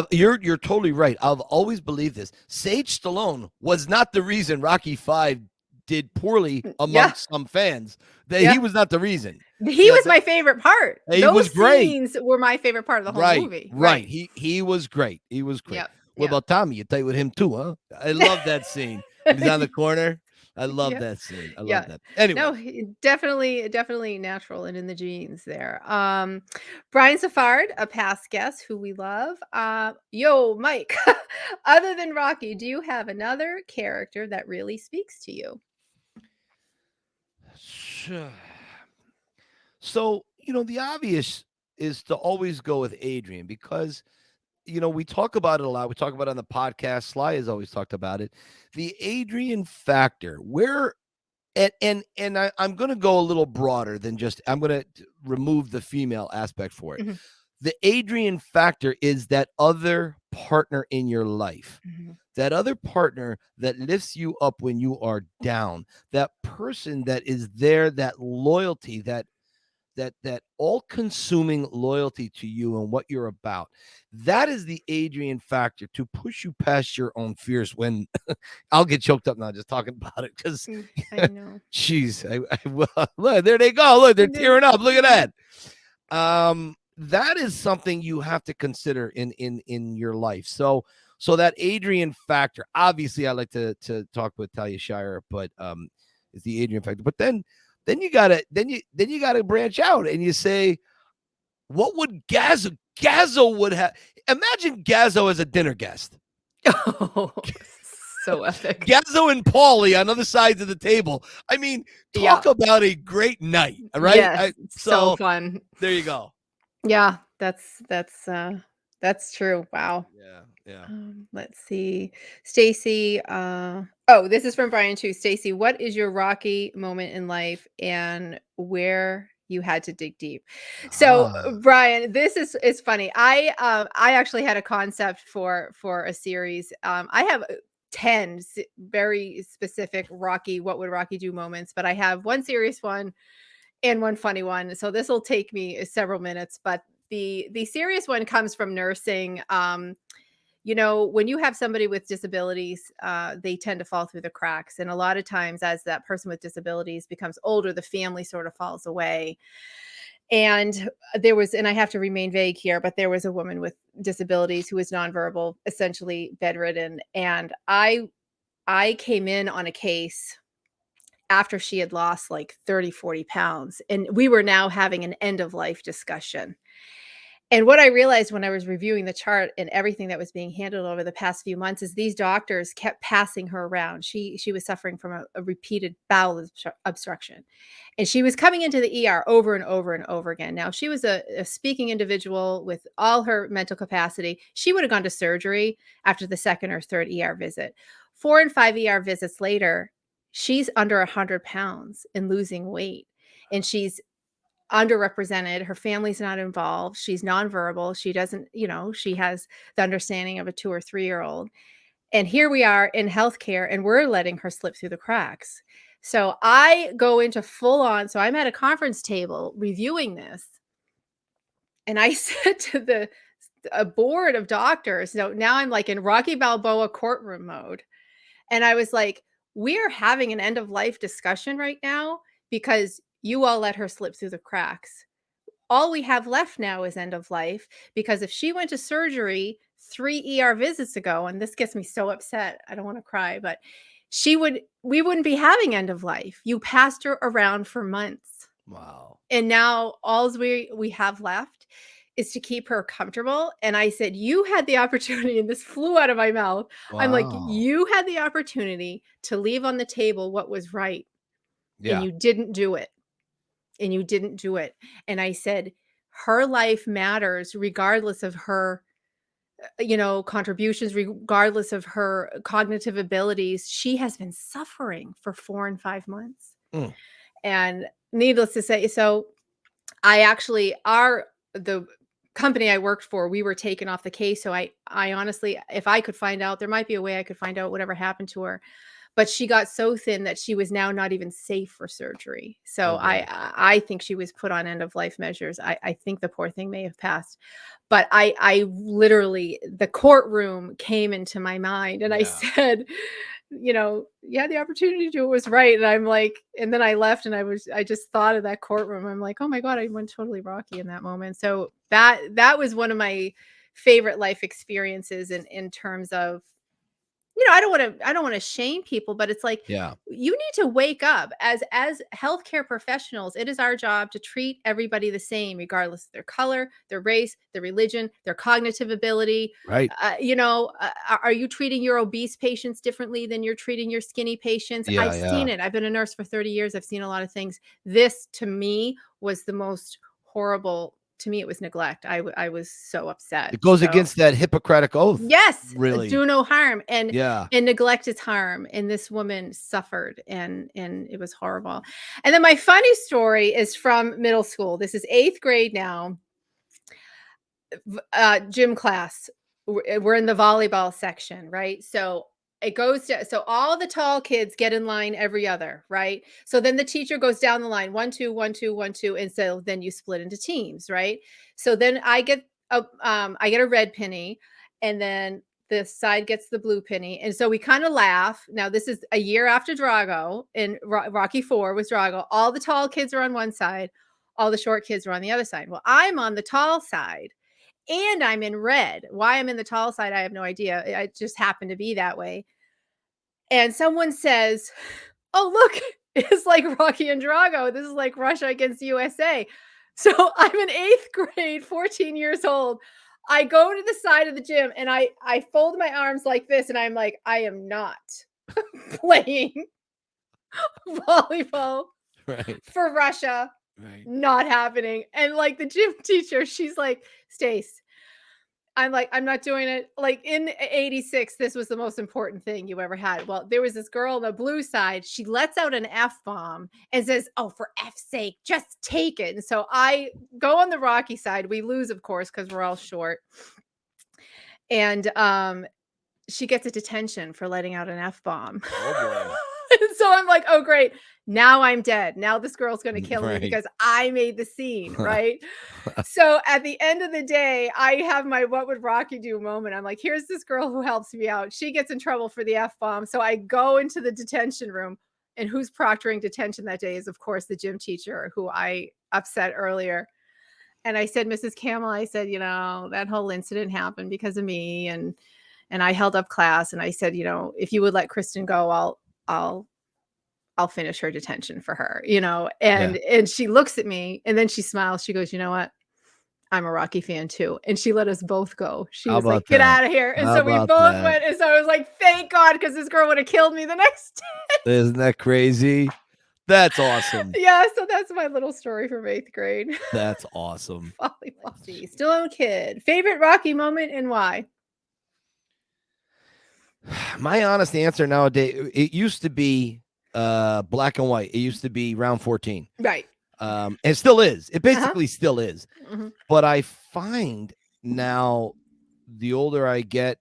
you're totally right. I've always believed this. Sage Stallone was not the reason Rocky 5 did poorly amongst some fans. He was not the reason. He was my favorite part. Those was great. Scenes were my favorite part of the whole movie. Right. He was great. He was great. What about Tommy? You tight with him too, huh? I love that scene. He's on the corner. I love that scene. I love that. Anyway. No, definitely natural and in the genes there. Brian Safard, a past guest who we love. Yo, Mike, other than Rocky, do you have another character that really speaks to you? So, the obvious is to always go with Adrian because, we talk about it a lot. We talk about it on the podcast. Sly has always talked about it. The Adrian factor, I'm going to go a little broader than just, I'm going to remove the female aspect for it. The Adrian factor is that other partner in your life, that other partner that lifts you up when you are down, that person that is there, that loyalty, that all-consuming loyalty to you and what you're about. That is the Adrian factor to push you past your own fears. When I'll get choked up now just talking about it because I know. Jeez, look, there they go. Look, they're tearing up. Look at that. That is something you have to consider in your life. So that Adrian factor. Obviously, I like to talk with Talia Shire, but it's the Adrian factor. But then you gotta branch out and you say, what would Gazzo would have? Imagine Gazzo as a dinner guest. Oh, so epic. Gazzo and Paulie on other sides of the table. I mean, talk about a great night. All right. Yes, so fun. There you go. Yeah, that's true. Wow. Yeah. Let's see. Stacy. This is from Brian too. Stacy, what is your Rocky moment in life and where you had to dig deep? So Brian, this is funny. I actually had a concept for a series. I have 10 very specific Rocky, what would Rocky do moments, but I have one serious one and one funny one. So this will take me several minutes, but the serious one comes from nursing. When you have somebody with disabilities, they tend to fall through the cracks. And a lot of times as that person with disabilities becomes older, the family sort of falls away. And and I have to remain vague here, but there was a woman with disabilities who was nonverbal, essentially bedridden. And I came in on a case after she had lost like 30, 40 pounds. And we were now having an end of life discussion. And what I realized when I was reviewing the chart and everything that was being handled over the past few months is these doctors kept passing her around. She was suffering from a repeated bowel obstruction. And she was coming into the ER over and over and over again. Now, she was a speaking individual with all her mental capacity. She would have gone to surgery after the second or third ER visit. 4 and 5 ER visits later, she's under 100 pounds and losing weight, and she's underrepresented. Her family's not involved. She's nonverbal. She doesn't, she has the understanding of a 2 or 3-year-old. And here we are in healthcare, and we're letting her slip through the cracks. So I go into full on. So I'm at a conference table reviewing this. And I said to a board of doctors, so now I'm like in Rocky Balboa courtroom mode. And I was like, we are having an end of life discussion right now because you all let her slip through the cracks. All we have left now is end of life, because if she went to surgery 3 ER visits ago, and this gets me so upset, I don't want to cry, but we wouldn't be having end of life. You passed her around for months. Wow. And now all we have left is to keep her comfortable. And I said, you had the opportunity, and this flew out of my mouth. Wow. I'm like, you had the opportunity to leave on the table what was right. Yeah. And you didn't do it. And I said, her life matters regardless of her, contributions, regardless of her cognitive abilities. She has been suffering for 4 and 5 months. And needless to say, so I actually the company I worked for, we were taken off the case. So I honestly, if I could find out, there might be a way I could find out whatever happened to her. But she got so thin that she was now not even safe for surgery. So I think she was put on end of life measures. I think the poor thing may have passed. But I literally, the courtroom came into my mind, and I said, you had the opportunity to do what was right. And I'm like, and then I left, and I just thought of that courtroom. I'm like, oh my God, I went totally Rocky in that moment. So that was one of my favorite life experiences in terms of, I don't want to shame people, but it's like, you need to wake up as healthcare professionals. It is our job to treat everybody the same, regardless of their color, their race, their religion, their cognitive ability. Right. Are you treating your obese patients differently than you're treating your skinny patients? I've seen it. I've been a nurse for 30 years. I've seen a lot of things. This, to me, was the most horrible. To me, it was neglect. I was so upset. It goes against that Hippocratic oath. Yes. Really. Do no harm. And neglect is harm. And this woman suffered, and it was horrible. And then my funny story is from middle school. This is 8th grade now. Gym class. We're in the volleyball section, right? So it goes to, so all the tall kids get in line every other, right? So then the teacher goes down the line, 1, 2, 1, 2, 1, 2. And so then you split into teams, right? So then I get a red penny, and then the side gets the blue penny. And so we kind of laugh. Now, this is a year after Drago, and Rocky 4 was Drago. All the tall kids are on one side. All the short kids are on the other side. Well, I'm on the tall side, and I'm in red. Why I'm in the tall side, I have no idea. It just happened to be that way. And someone says, oh, look, it's like Rocky and Drago. This is like Russia against USA. So I'm in 8th grade, 14 years old. I go to the side of the gym, and I fold my arms like this, and I'm like, I am not playing volleyball for Russia. Right. Not happening. And like the gym teacher, she's like, Stace, I'm like, I'm not doing it. Like in 86, this was the most important thing you ever had. Well, there was this girl on the blue side. She lets out an F-bomb and says, oh, for F's sake, just take it. And so I go on the Rocky side. We lose, of course, because we're all short. And she gets a detention for letting out an F-bomb. Oh, boy. So I'm like, oh, great. Now I'm dead. Now this girl's going to kill me because I made the scene, right? So at the end of the day, I have my what would Rocky do moment. I'm like, here's this girl who helps me out. She gets in trouble for the F-bomb. So I go into the detention room, and who's proctoring detention that day is, of course, the gym teacher who I upset earlier. And I said, Mrs. Camel, I said, that whole incident happened because of me. And I held up class, and I said, if you would let Kristen go, I'll finish her detention for her, and she looks at me, and then she smiles. She goes, you know what? I'm a Rocky fan too. And she let us both go. She was like, get out of here. And so we both went. And so I was like, thank God, because this girl would have killed me the next day. Isn't that crazy? That's awesome. Yeah. So that's my little story from 8th grade. That's awesome. Volleyball. Still a kid. Favorite Rocky moment and why? My honest answer nowadays, it used to be black and white. It used to be round 14. Right. And it still is. It basically still is. Mm-hmm. But I find now, the older I get,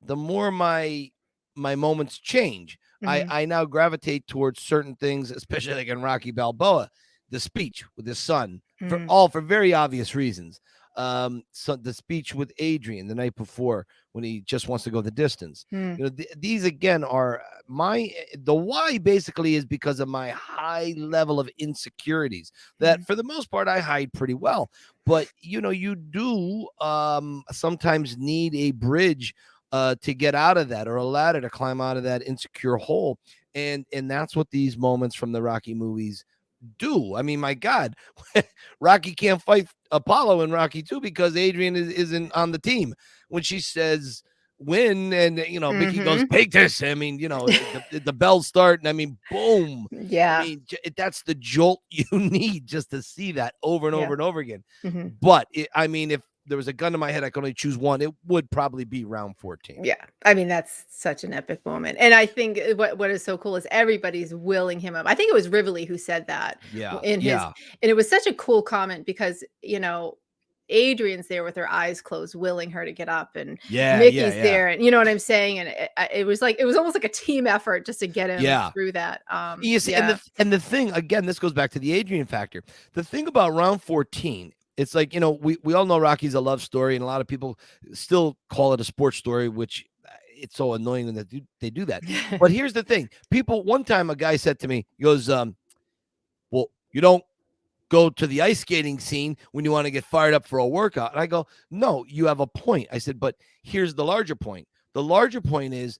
the more my moments change. Mm-hmm. I now gravitate towards certain things, especially like in Rocky Balboa, the speech with his son, for very obvious reasons. So the speech with Adrian the night before when he just wants to go the distance. You know, these again are the why basically is because of my high level of insecurities that for the most part I hide pretty well. But you know, you do sometimes need a bridge to get out of that, or a ladder to climb out of that insecure hole. And that's what these moments from the Rocky movies do. I mean, my God, Rocky can't fight Apollo in Rocky 2 because Adrian isn't on the team. When she says win, and you know, Mickey goes, take this. I mean, you know, the bells start, and I mean, boom. Yeah. I mean, that's the jolt you need just to see that over and over and over again. Mm-hmm. But I mean, if there was a gun to my head, I could only choose one, it would probably be round 14. Yeah. I mean, that's such an epic moment. And I think what is so cool is everybody's willing him up. I think it was Rivoli who said that. Yeah. And it was such a cool comment because, you know, Adrian's there with her eyes closed, willing her to get up, and Mickey's there, and you know what I'm saying. And it was almost like a team effort just to get him through that. You see, and the thing again, this goes back to the Adrian factor. The thing about round 14, it's like, you know, we all know Rocky's a love story, and a lot of people still call it a sports story, which it's so annoying when they do that. But here's the thing: one time a guy said to me, he goes, "Well, you don't go to the ice skating scene when you want to get fired up for a workout." And I go, no, you have a point. I said, but here's the larger point. The larger point is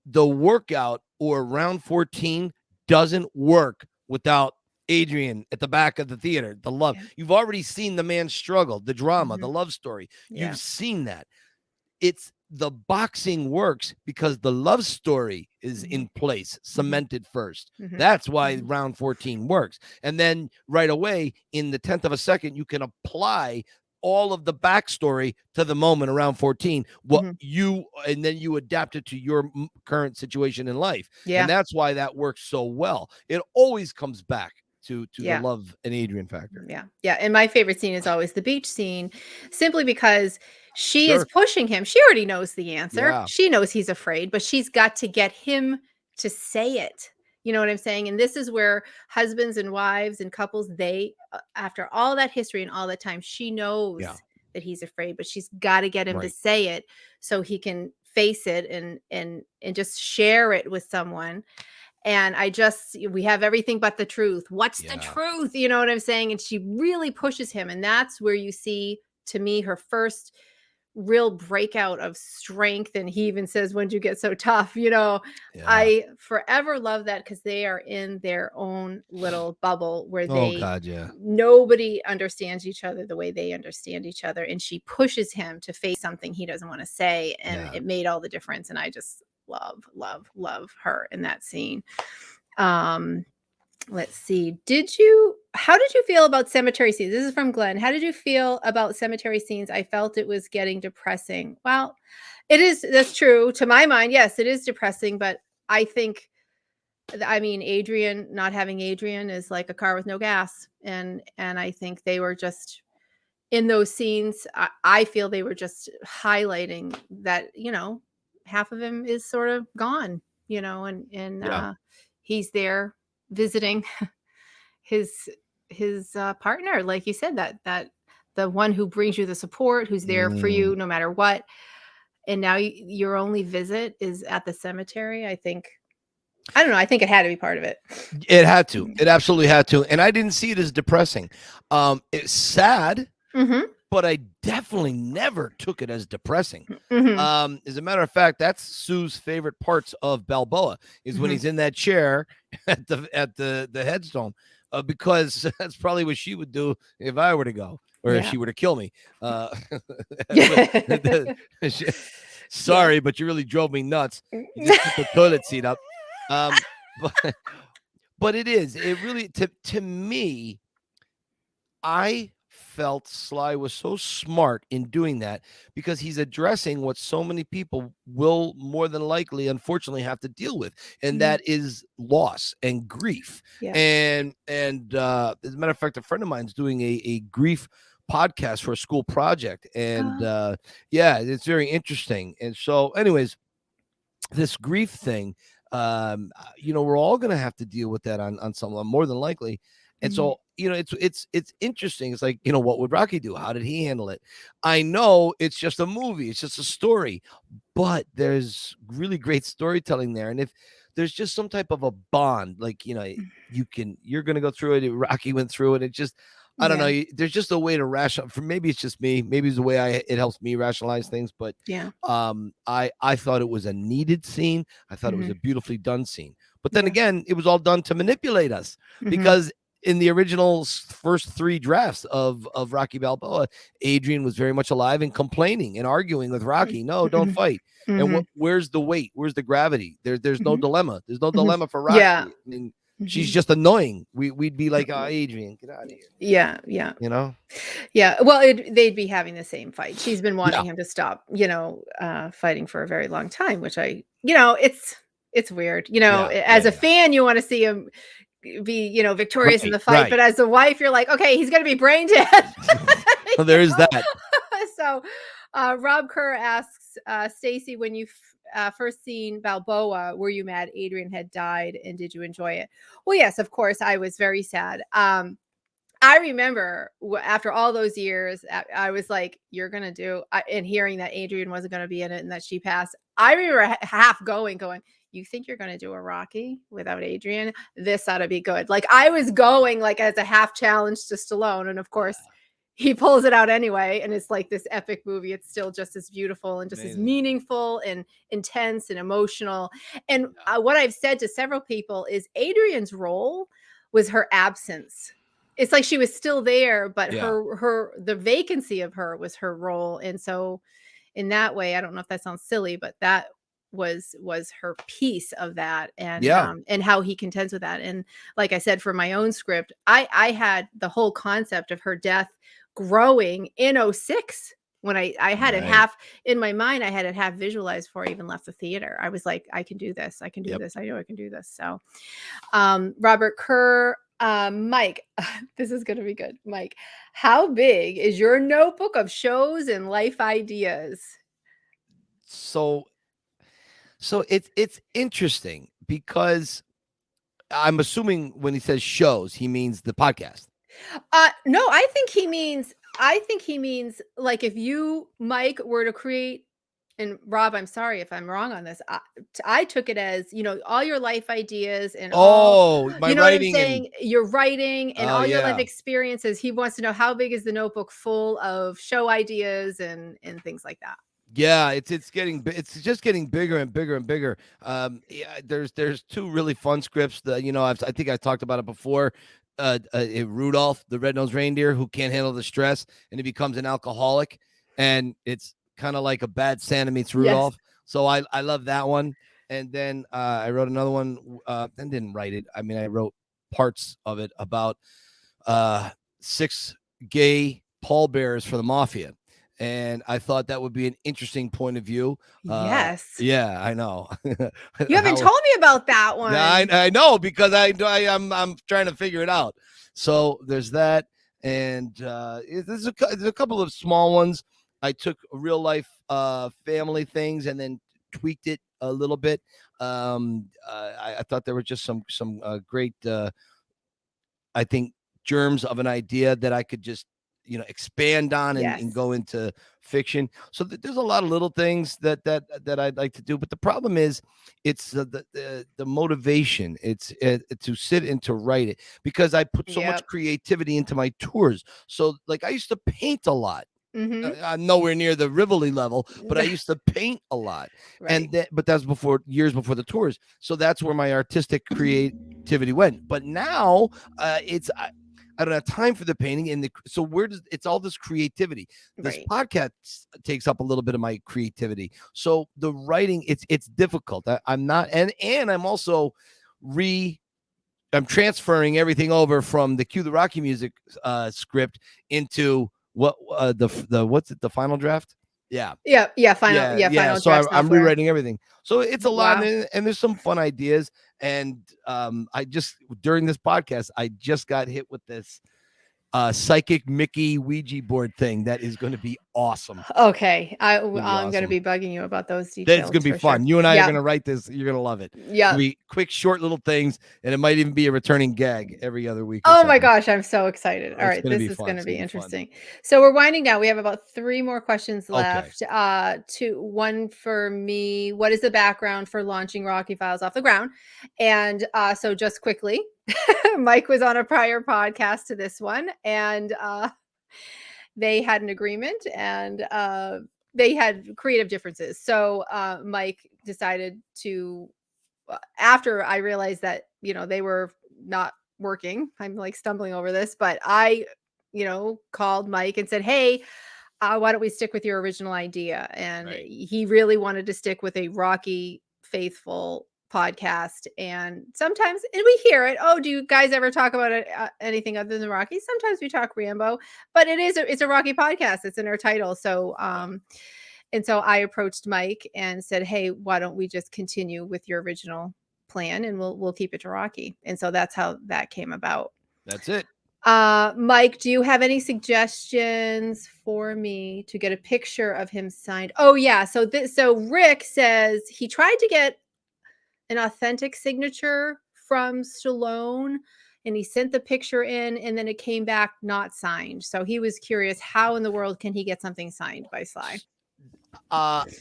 the workout or round 14 doesn't work without Adrian at the back of the theater. The love. You've already seen the man struggle, the drama, the love story. You've seen that. It's the boxing works because the love story is in place, cemented first. That's why round 14 works. And then right away, in the 10th of a second, you can apply all of the backstory to the moment around 14, and then you adapt it to your current situation in life. And that's why that works so well. It always comes back to the love and Adrian factor. Yeah. And my favorite scene is always the beach scene, simply because she is pushing him. She already knows the answer. She knows he's afraid, but she's got to get him to say it. You know what I'm saying? And this is where husbands and wives and couples, they, after all that history and all that time, she knows that he's afraid, but she's got to get him to say it so he can face it and just share it with someone. And we have everything but the truth. What's the truth? You know what I'm saying? And she really pushes him. And that's where you see, to me, her first real breakout of strength. And he even says, when'd you get so tough? You know, I forever love that, because they are in their own little bubble where nobody understands each other the way they understand each other. And she pushes him to face something he doesn't want to say. And it made all the difference. And I just love her in that scene. Let's see. How did you feel about cemetery scenes? This is from Glenn. How did you feel about cemetery scenes? I felt it was getting depressing. Well, that's true. To my mind, yes, it is depressing, but I think, not having Adrian is like a car with no gas. And I think they were just in those scenes. I feel they were just highlighting that, you know, half of him is sort of gone, you know, and he's there visiting his partner, like you said, that the one who brings you the support, who's there for you no matter what. And now your only visit is at the cemetery. I don't know. I think it had to be part of it. It had to. It absolutely had to. And I didn't see it as depressing. It's sad. But I definitely never took it as depressing. As a matter of fact, that's Sue's favorite parts of Balboa is when he's in that chair at the headstone, because that's probably what she would do if I were to go, or if she were to kill me. Sorry, but you really drove me nuts. You just put the toilet seat up. But it really, to me, I felt Sly was so smart in doing that because he's addressing what so many people will more than likely, unfortunately, have to deal with, and that is loss and grief. And as a matter of fact, a friend of mine's doing a grief podcast for a school project, and it's very interesting. And so, anyways, this grief thing, we're all going to have to deal with that on some level, more than likely. And so, it's interesting. It's like, what would Rocky do? How did he handle it? I know it's just a movie. It's just a story, but there's really great storytelling there. And if there's just some type of a bond, like, you're going to go through it. Rocky went through it. It just, I don't know. There's just a way to rationalize. For maybe it's just me. Maybe it's the way it helps me rationalize things. But I thought it was a needed scene. I thought it was a beautifully done scene. But then again, it was all done to manipulate us because in the original first 3 drafts of Rocky Balboa, Adrian was very much alive and complaining and arguing with Rocky. No, don't fight. And where's the weight? Where's the gravity? There's no dilemma. There's no dilemma for Rocky. I mean, she's just annoying. We'd be like, oh, Adrian, get out of here. Yeah. Yeah. Well, they'd be having the same fight. She's been wanting him to stop, fighting for a very long time, which it's weird. As a fan, you want to see him be, victorious in the fight. But as a wife, you're like, okay, he's going to be brain dead. Well, there is that. So Rob Kerr asks, Stacy, when you first seen Balboa, were you mad Adrian had died, and did you enjoy it? Well, yes, of course, I was very sad. I remember after all those years, I was like, you're going to do, and hearing that Adrian wasn't going to be in it and that she passed, I remember half going, you think you're going to do a Rocky without Adrian? This ought to be good. Like, I was going like as a half challenge to Stallone. And of course, he pulls it out anyway. And it's like this epic movie. It's still just as beautiful and just as meaningful and intense and emotional. And what I've said to several people is Adrian's role was her absence. It's like she was still there, but the vacancy of her was her role. And so in that way, I don't know if that sounds silly, but that was her piece of that, and and how he contends with that. And like I said, for my own script, I had the whole concept of her death growing in 2006 when I had it half in my mind. I had it half visualized before I even left the theater. I was like, I can do this. I can do this. I know I can do this. So Robert Kerr, Mike, this is going to be good. Mike, how big is your notebook of shows and life ideas? So it's interesting because I'm assuming when he says shows, he means the podcast. No, I think he means like if you, Mike, were to create, and Rob, I'm sorry if I'm wrong on this. I took it as, all your life ideas and my you know writing, what I'm saying? Your writing and all your life experiences. He wants to know how big is the notebook full of show ideas and things like that. Yeah, it's just getting bigger and bigger and bigger. There's 2 really fun scripts that I think I talked about it before. Rudolph, the red-nosed reindeer, who can't handle the stress and he becomes an alcoholic, and it's kind of like a bad Santa meets Rudolph. So I love that one. And then I wrote another one and didn't write it. I mean, I wrote parts of it about 6 gay pallbearers for the mafia. And I thought that would be an interesting point of view. Yes. Yeah, I know. You haven't told me about that one. I know, because I'm trying to figure it out. So there's that, and there's a couple of small ones. I took real life family things and then tweaked it a little bit. I thought there were just some great, I think, germs of an idea that I could just expand on and go into fiction. So there's a lot of little things that I'd like to do, but the problem is it's the motivation. It's to sit and to write it, because I put so much creativity into my tours. So like I used to paint a lot. I'm nowhere near the Rivoli level, but I used to paint a lot. But that's years before the tours. So that's where my artistic creativity went. But now I don't have time for the painting, so where does it's all this creativity? This podcast takes up a little bit of my creativity. So the writing, it's difficult. I'm not, and I'm also I'm transferring everything over from the Cue the Rocky Music script into what what's it, the final draft? Final final so draft I'm rewriting everything. So it's a lot, and there's some fun ideas. And I just during this podcast, I just got hit with this psychic Mickey Ouija board thing that is going to be awesome. Okay, I'm going to be bugging you about those details. That's going to be fun. Sure. You and I are going to write this. You're going to love it. Yeah, be quick, short little things, and it might even be a returning gag every other week. Oh my gosh, I'm so excited! All right, this is going to be interesting. So we're winding down. We have about 3 more questions left. Okay. One for me. What is the background for launching Rocky Files off the ground? And so just quickly. Mike was on a prior podcast to this one, and they had an agreement, and they had creative differences. So Mike decided to, after I realized that, they were not working, I'm like stumbling over this, but I, called Mike and said, hey, why don't we stick with your original idea? And he really wanted to stick with a Rocky faithful podcast. And sometimes, and we hear it, oh, do you guys ever talk about anything other than Rocky? Sometimes we talk Rambo, but it's a Rocky podcast. It's in our title. So and so I approached Mike and said, hey, why don't we just continue with your original plan, and we'll keep it to Rocky. And so that's how that came about. That's it. Mike, do you have any suggestions for me to get a picture of him signed? Oh yeah. So Rick says he tried to get an authentic signature from Stallone, and he sent the picture in, and then it came back not signed. So he was curious, how in the world can he get something signed by Sly?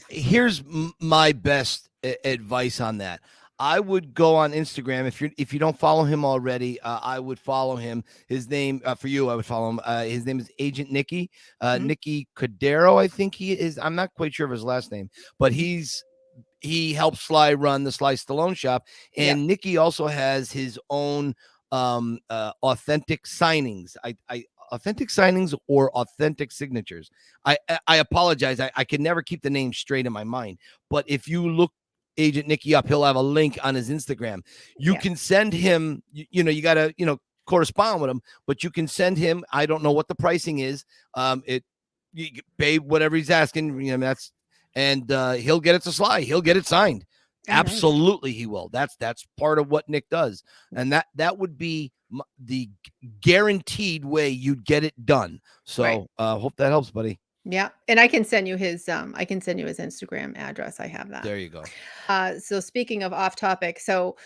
Here's my best advice on that. I would go on Instagram. If you don't follow him already, I would follow him. His name for you, I would follow him. His name is Agent Nicky, Nicky Cordero, I think he is. I'm not quite sure of his last name, but he helps Sly run the Sly Stallone shop, and Nicky also has his own authentic signings. Authentic signings or authentic signatures. I apologize. I can never keep the name straight in my mind, but if you look Agent Nicky up, he'll have a link on his Instagram. You can send him, you got to, correspond with him, but you can send him. I don't know what the pricing is. You pay whatever he's asking, and he'll get it to Sly. He'll get it signed. Absolutely. He will. That's part of what Nick does. And that would be the guaranteed way you'd get it done. So hope that helps, buddy. Yeah. And I can send you his Instagram address. I have that. There you go. So speaking of off topic, so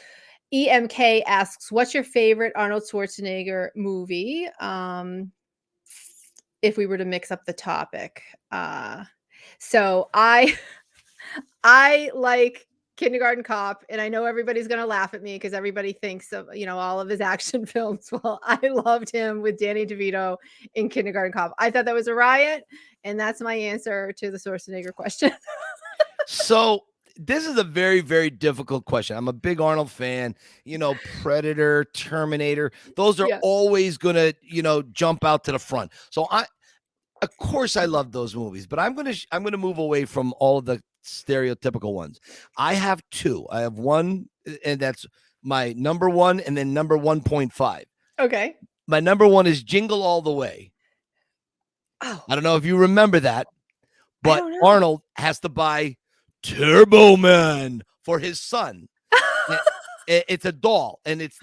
EMK asks, what's your favorite Arnold Schwarzenegger movie? If we were to mix up the topic. So I like Kindergarten Cop, and I know everybody's going to laugh at me because everybody thinks of, all of his action films. Well, I loved him with Danny DeVito in Kindergarten Cop. I thought that was a riot, and that's my answer to the Schwarzenegger question. So this is a very, very difficult question. I'm a big Arnold fan, Predator, Terminator. Those are always going to, jump out to the front. So of course I love those movies, but I'm going to move away from all of the stereotypical ones. I have 2. I have one, and that's my number 1, and then number 1.5. Okay. My number 1 is Jingle All the Way. Oh. I don't know if you remember that, but Arnold has to buy Turbo Man for his son. It's a doll, and it's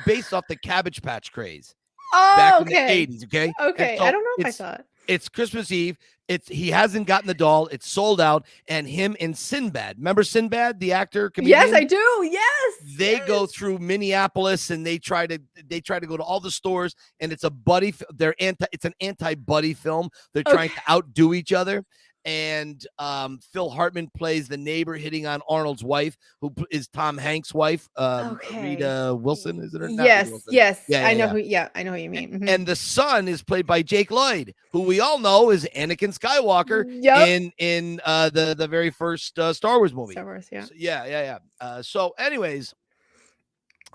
based off the Cabbage Patch craze. Oh, back in the 80s. Okay. Okay. So I don't know if I saw it. It's Christmas Eve. He hasn't gotten the doll. It's sold out. And him and Sinbad. Remember Sinbad, the actor? Comedian? Yes, I do. Yes. They go through Minneapolis, and they try to go to all the stores. And it's a buddy. It's an anti-buddy film. They're trying to outdo each other. And Phil Hartman plays the neighbor hitting on Arnold's wife, who is Tom Hanks' wife. Rita Wilson, is it her? Yes, yes. Yeah, I know who you mean. Mm-hmm. And the son is played by Jake Lloyd, who we all know is Anakin Skywalker in the very first Star Wars movie. Star Wars, yeah. So, yeah. So anyways,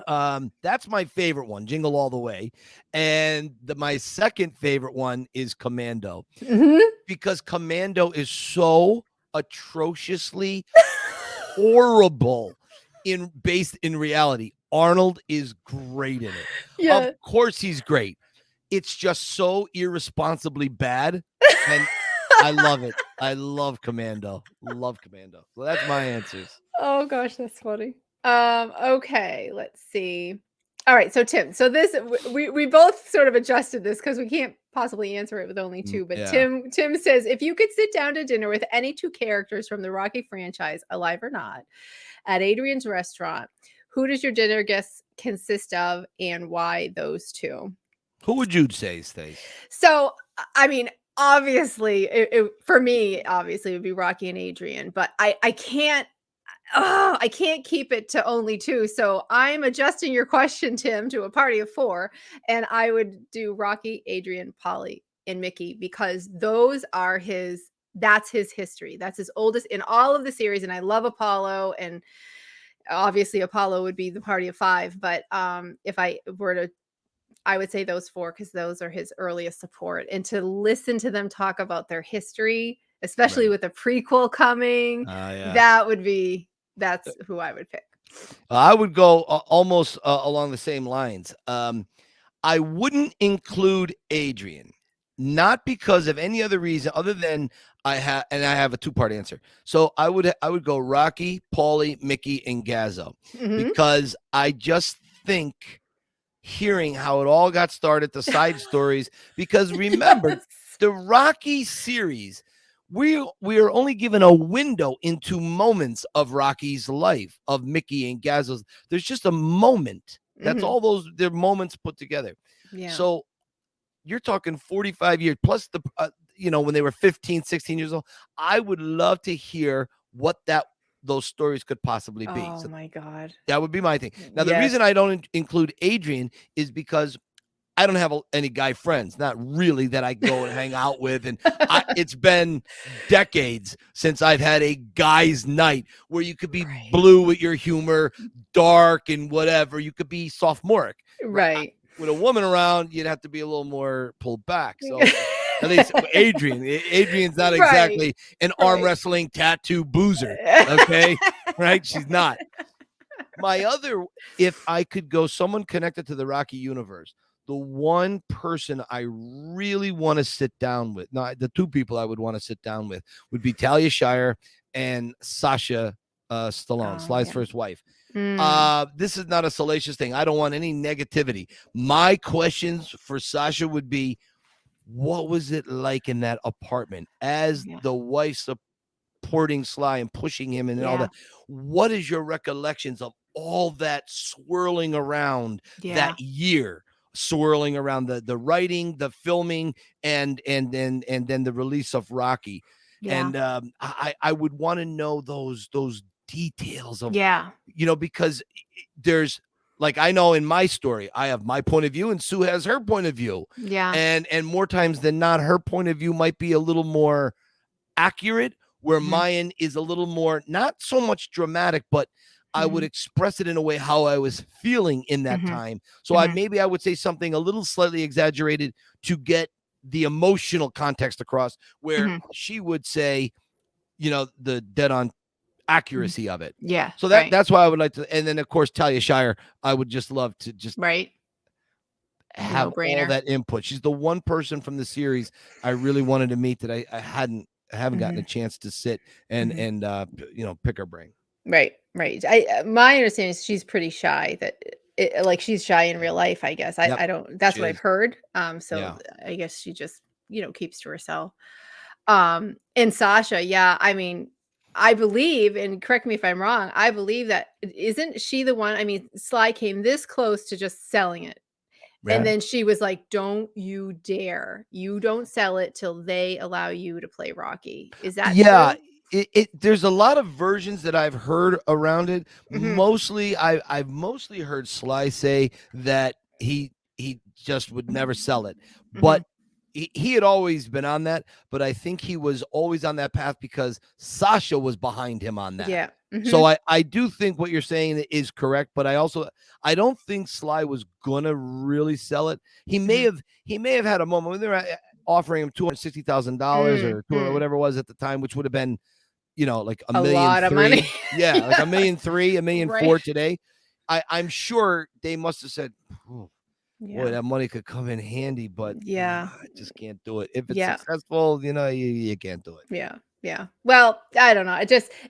that's my favorite one, Jingle All the Way. And my second favorite one is Commando. Mm-hmm. Because Commando is so atrociously horrible based in reality. Arnold is great in it. Yeah. Of course he's great. It's just so irresponsibly bad. And I love it. I love Commando. Love Commando. So that's my answers. Oh gosh, that's funny. Okay, let's see. All right, so Tim, so this we both sort of adjusted this because we can't possibly answer it with only two. But Yeah. Tim says, if you could sit down to dinner with any two characters from the Rocky franchise, alive or not, at Adrian's restaurant, who does your dinner guest consist of, and why those two? Who would you say, Stace? So, I mean, obviously, for me, obviously, it would be Rocky and Adrian, but I can't. Oh, I can't keep it to only two. So I'm adjusting your question, Tim, to a party of four. And I would do Rocky, Adrian, Polly, and Mickey, because that's his history. That's his oldest in all of the series. And I love Apollo. And obviously Apollo would be the party of five. But if I were to, I would say those four, because those are his earliest support. And to listen to them talk about their history, especially with a prequel coming, that's who I would pick. I would go almost along the same lines. I wouldn't include Adrian, not because of any other reason other than I have a two-part answer. So I would go Rocky, Paulie, Mickey, and Gazzo, because I just think hearing how it all got started, the side stories, because remember the Rocky series, we are only given a window into moments of Rocky's life, of Mickey and Gazzo's. There's just a moment. That's all they're moments put together. Yeah. So you're talking 45 years plus the, when they were 15, 16 years old. I would love to hear what those stories could possibly be. Oh my God. That would be my thing. Now, the reason I don't include Adrian is because I don't have any guy friends, not really, that I go and hang out with. And it's been decades since I've had a guy's night where you could be blue with your humor, dark and whatever. You could be sophomoric. Right. With a woman around, you'd have to be a little more pulled back. So at least Adrian's not exactly an arm wrestling tattoo boozer. Okay. Right. She's not. My other, if I could go someone connected to the Rocky universe, the one person I really want to sit down with, the two people I would want to sit down with would be Talia Shire and Sasha Stallone, Sly's first wife. This is not a salacious thing. I don't want any negativity. My questions for Sasha would be, what was it like in that apartment as the wife supporting Sly and pushing him and all that? What is your recollections of all that swirling around that year? Swirling around the writing, the filming, and then the release of Rocky. And I would want to know those details of, because there's, like, I know in my story, I have my point of view and Sue has her point of view. Yeah. And more times than not, her point of view might be a little more accurate, where mine is a little more, not so much dramatic, but I would express it in a way how I was feeling in that time. So I would say something a little slightly exaggerated to get the emotional context across, where she would say, the dead on accuracy of it. Yeah. So that's why I would like to. And then of course, Talia Shire, I would just love to just have all that input. She's the one person from the series I really wanted to meet that I haven't gotten a chance to sit and pick her brain. Right. My understanding is she's pretty shy. She's shy in real life, I guess. I don't. That's what I've heard. So I guess she just keeps to herself. And Sasha, I mean, I believe, and correct me if I'm wrong, I believe that isn't she the one? I mean, Sly came this close to just selling it, and then she was like, "Don't you dare! You don't sell it till they allow you to play Rocky." Is that true? There's a lot of versions that I've heard around it. Mostly, I've mostly heard Sly say that he just would never sell it, but he had always been on that. But I think he was always on that path because Sasha was behind him on that. Yeah. So I do think what you're saying is correct, but I don't think Sly was gonna really sell it. He may have had a moment when they were offering him $260,000 or whatever it was at the time, which would have been, like a million lot of money. Yeah, like $1.3 million, $1.4 million today. I'm sure they must have said, oh, Yeah. boy, that money could come in handy, but yeah, I just can't do it. If it's yeah, successful, you can't do it. yeah, yeah. Well, I don't know.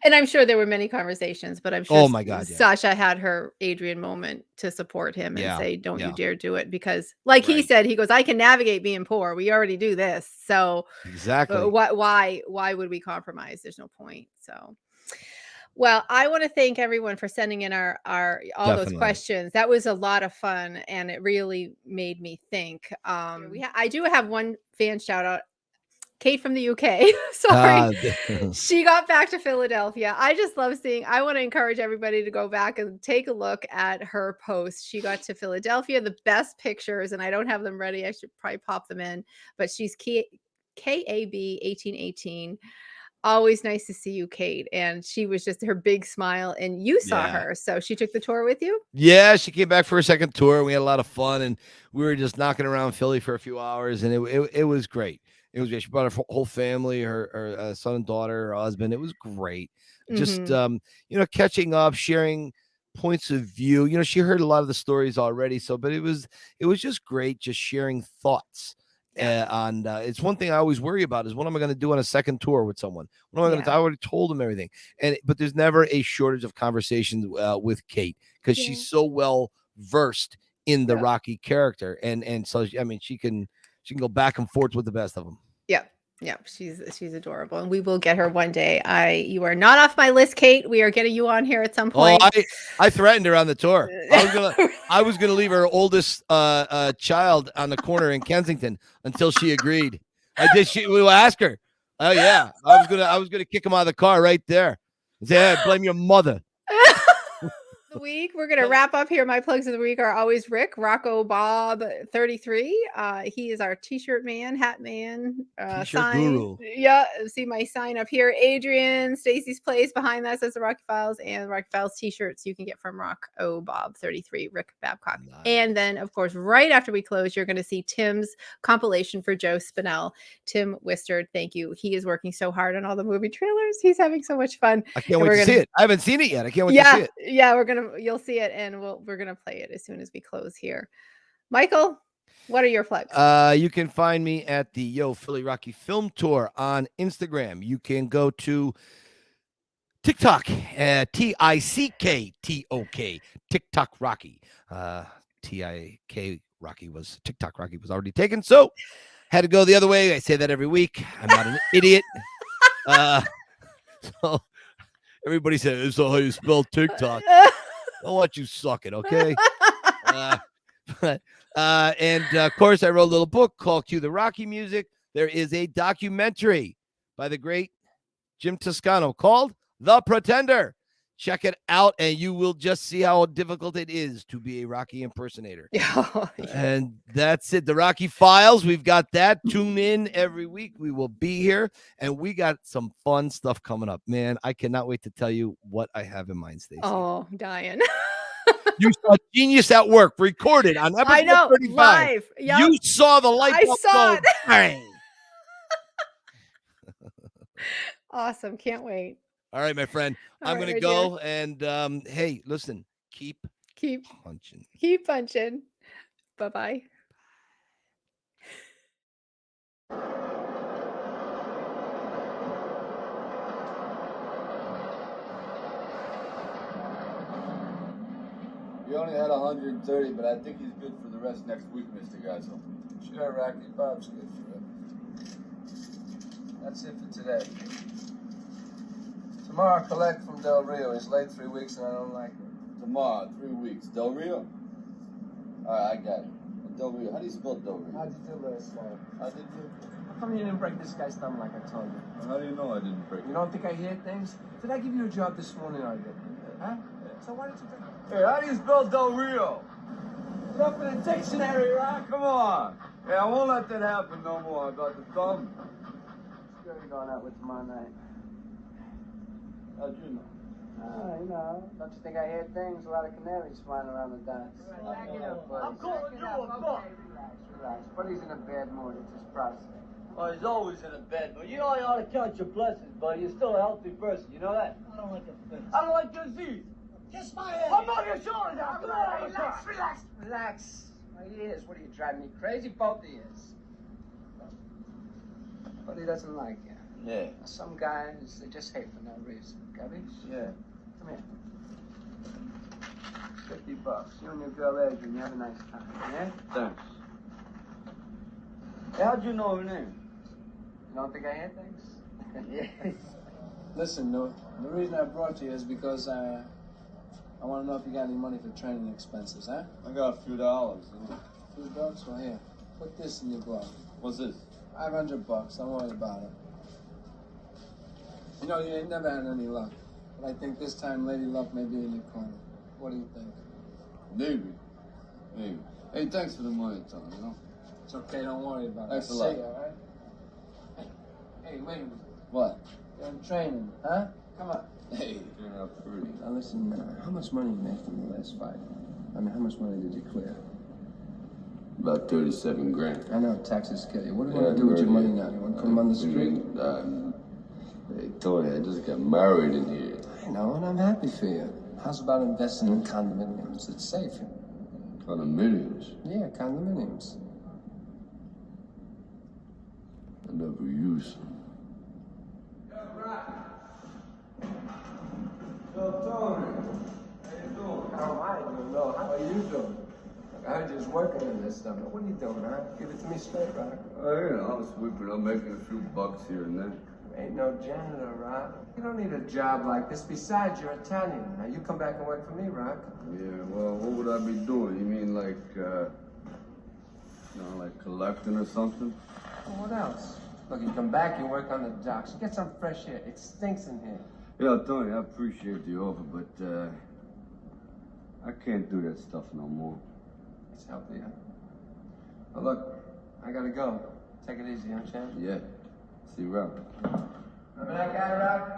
And I'm sure there were many conversations, but I'm sure Oh my God, yeah. Sasha had her Adrian moment to support him and say, "Don't you dare do it," because, like he said, he goes, "I can navigate being poor. We already do this, so exactly. Why would we compromise? There's no point." So. Well, I want to thank everyone for sending in all Definitely. those questions. That was a lot of fun, and it really made me think. I do have one fan shout out, Kate from the UK. Sorry, she got back to Philadelphia. I just love seeing. I want to encourage everybody to go back and take a look at her post. She got to Philadelphia, the best pictures, and I don't have them ready. I should probably pop them in. But she's KAB 1818. Always nice to see you, Kate. And she was just her big smile, and you saw her. So she took the tour with you? Yeah, she came back for a second tour. We had a lot of fun, and we were just knocking around Philly for a few hours, and it was great. It was great. She brought her whole family, her son and daughter, her husband. It was great. Just catching up, sharing points of view. She heard a lot of the stories already, but it was just great, just sharing thoughts. And it's one thing I always worry about is what am I going to do on a second tour with someone? What am I going to do? I already told them everything. But there's never a shortage of conversations with Kate because she's so well versed in the Rocky character. And so, I mean, she can go back and forth with the best of them. Yeah. Yeah, she's adorable, and we will get her one day. You are not off my list, Kate. We are getting you on here at some point. Oh, I threatened her on the tour. I was gonna leave her oldest child on the corner in Kensington until she agreed. I did. We will ask her. Oh yeah, I was gonna kick him out of the car right there. Say, hey, blame your mother. The week we're gonna wrap up here. My plugs of the week are always Rick Rocco Bob 33. He is our t-shirt man, hat man, t-shirt guru. Yeah, see my sign up here. Adrian, Stacy's place behind that says the Rocky Files, and Rocky Files t-shirts you can get from Rocco Bob 33, Rick Babcock. Nice. And then of course, right after we close, you're gonna see Tim's compilation for Joe Spinell. Tim Wistard, thank you. He is working so hard on all the movie trailers. He's having so much fun. I can't wait to see it. I haven't seen it yet. I can't wait to see it. Yeah, you'll see it, and we're gonna play it as soon as we close here. Michael, what are your plugs? You can find me at the Yo Philly Rocky Film Tour on Instagram. You can go to TikTok, TICKTOK, TikTok Rocky. TIK Rocky was TikTok Rocky was already taken, so had to go the other way. I say that every week. I'm not an idiot. So everybody says, "This is how you spell TikTok." Don't want you suck it, okay? And of course, I wrote a little book called Cue the Rocky Music. There is a documentary by the great Jim Toscano called The Pretender. Check it out, and you will just see how difficult it is to be a Rocky impersonator. And that's it. The Rocky Files, we've got that. Tune in every week. We will be here, and we got some fun stuff coming up. Man, I cannot wait to tell you what I have in mind, Stacy. Oh, dying. You saw Genius at Work recorded on episode 35. Live. Yep. You saw the light bulb go bang. Awesome. Can't wait. All right, my friend. I'm going to go. And hey, listen, keep punching. Keep punching. Bye-bye. You only had 130, but I think he's good for the rest next week, Mr. Gazzo. Sure, Rocky. Bob's good for it. That's it for today. Tomorrow, collect from Del Rio. He's late 3 weeks, and I don't like it. Tomorrow, 3 weeks. Del Rio? All right, I got it. Del Rio. How do you spell Del Rio? How'd you do last night? How did you? How come you didn't break this guy's thumb like I told you? How do you know I didn't break it? You don't think I hear things? Did I give you a job this morning or did? Huh? So why did you think? Hey, how do you spell Del Rio? Look up in the dictionary, Rock. Come on. Hey, I won't let that happen no more about the thumb. Sure you're going out with tomorrow night. How'd you know? You know, don't you think I hear things? A lot of canaries flying around the docks. I'm calling you a buck. Relax. Buddy's in a bad mood. It's his process. Oh, he's always in a bed, but you know you ought to count your blessings, buddy. You're still a healthy person, you know that? I don't like a thing. I don't like disease. Kiss my head. I'm on your shoulders now. Come on, Relax. My ears. What are you driving me crazy? Both ears. But he doesn't like you. Yeah. Some guys, they just hate for no reason. Cabbage? Yeah. Come here. $50. You and your girl Adrian, you have a nice time, yeah? Thanks. Hey, how'd you know her name? You don't think I hear things? Yeah. Listen, the reason I brought you is because I want to know if you got any money for training expenses, huh? I got a few dollars. A few bucks? Well, here. Put this in your glove. What's this? $500. Don't worry about it. You know, you ain't never had any luck. But I think this time Lady Luck may be in your corner. What do you think? Maybe. Hey, thanks for the money, Tom, you know? It's okay, don't worry about it. Thanks a I'll lot. see you, all right? Hey, wait a minute. What? You're in training, huh? Come on. Hey, you're not pretty. Now listen, how much money you made from the last fight? I mean, how much money did you clear? About 37 grand. I know, taxes kill you. What do you want to do with your money now? You want to put them on the street? Hey, Tony, I just got married in here. I know, and I'm happy for you. How's about investing in condominiums? It's safe. Condominiums? Yeah, condominiums. I never use them. Yo, Tony. How you doing? How am I doing? No, how are you doing? I heard you was working on this stuff. What are you doing, huh? Give it to me straight, Rock. Oh, you know, I'm sweeping up, making a few bucks here and there. Ain't no janitor, Rock. You don't need a job like this. Besides, you're Italian. Now, you come back and work for me, Rock. Yeah, well, what would I be doing? You mean like, like collecting or something? Well, what else? Look, you come back, you work on the docks. You get some fresh air. It stinks in here. Yeah, Tony, I appreciate the offer, but, I can't do that stuff no more. It's healthy, huh? Well, look, I gotta go. Take it easy, huh, champ? Yeah. See you around. Remember that guy, Rock?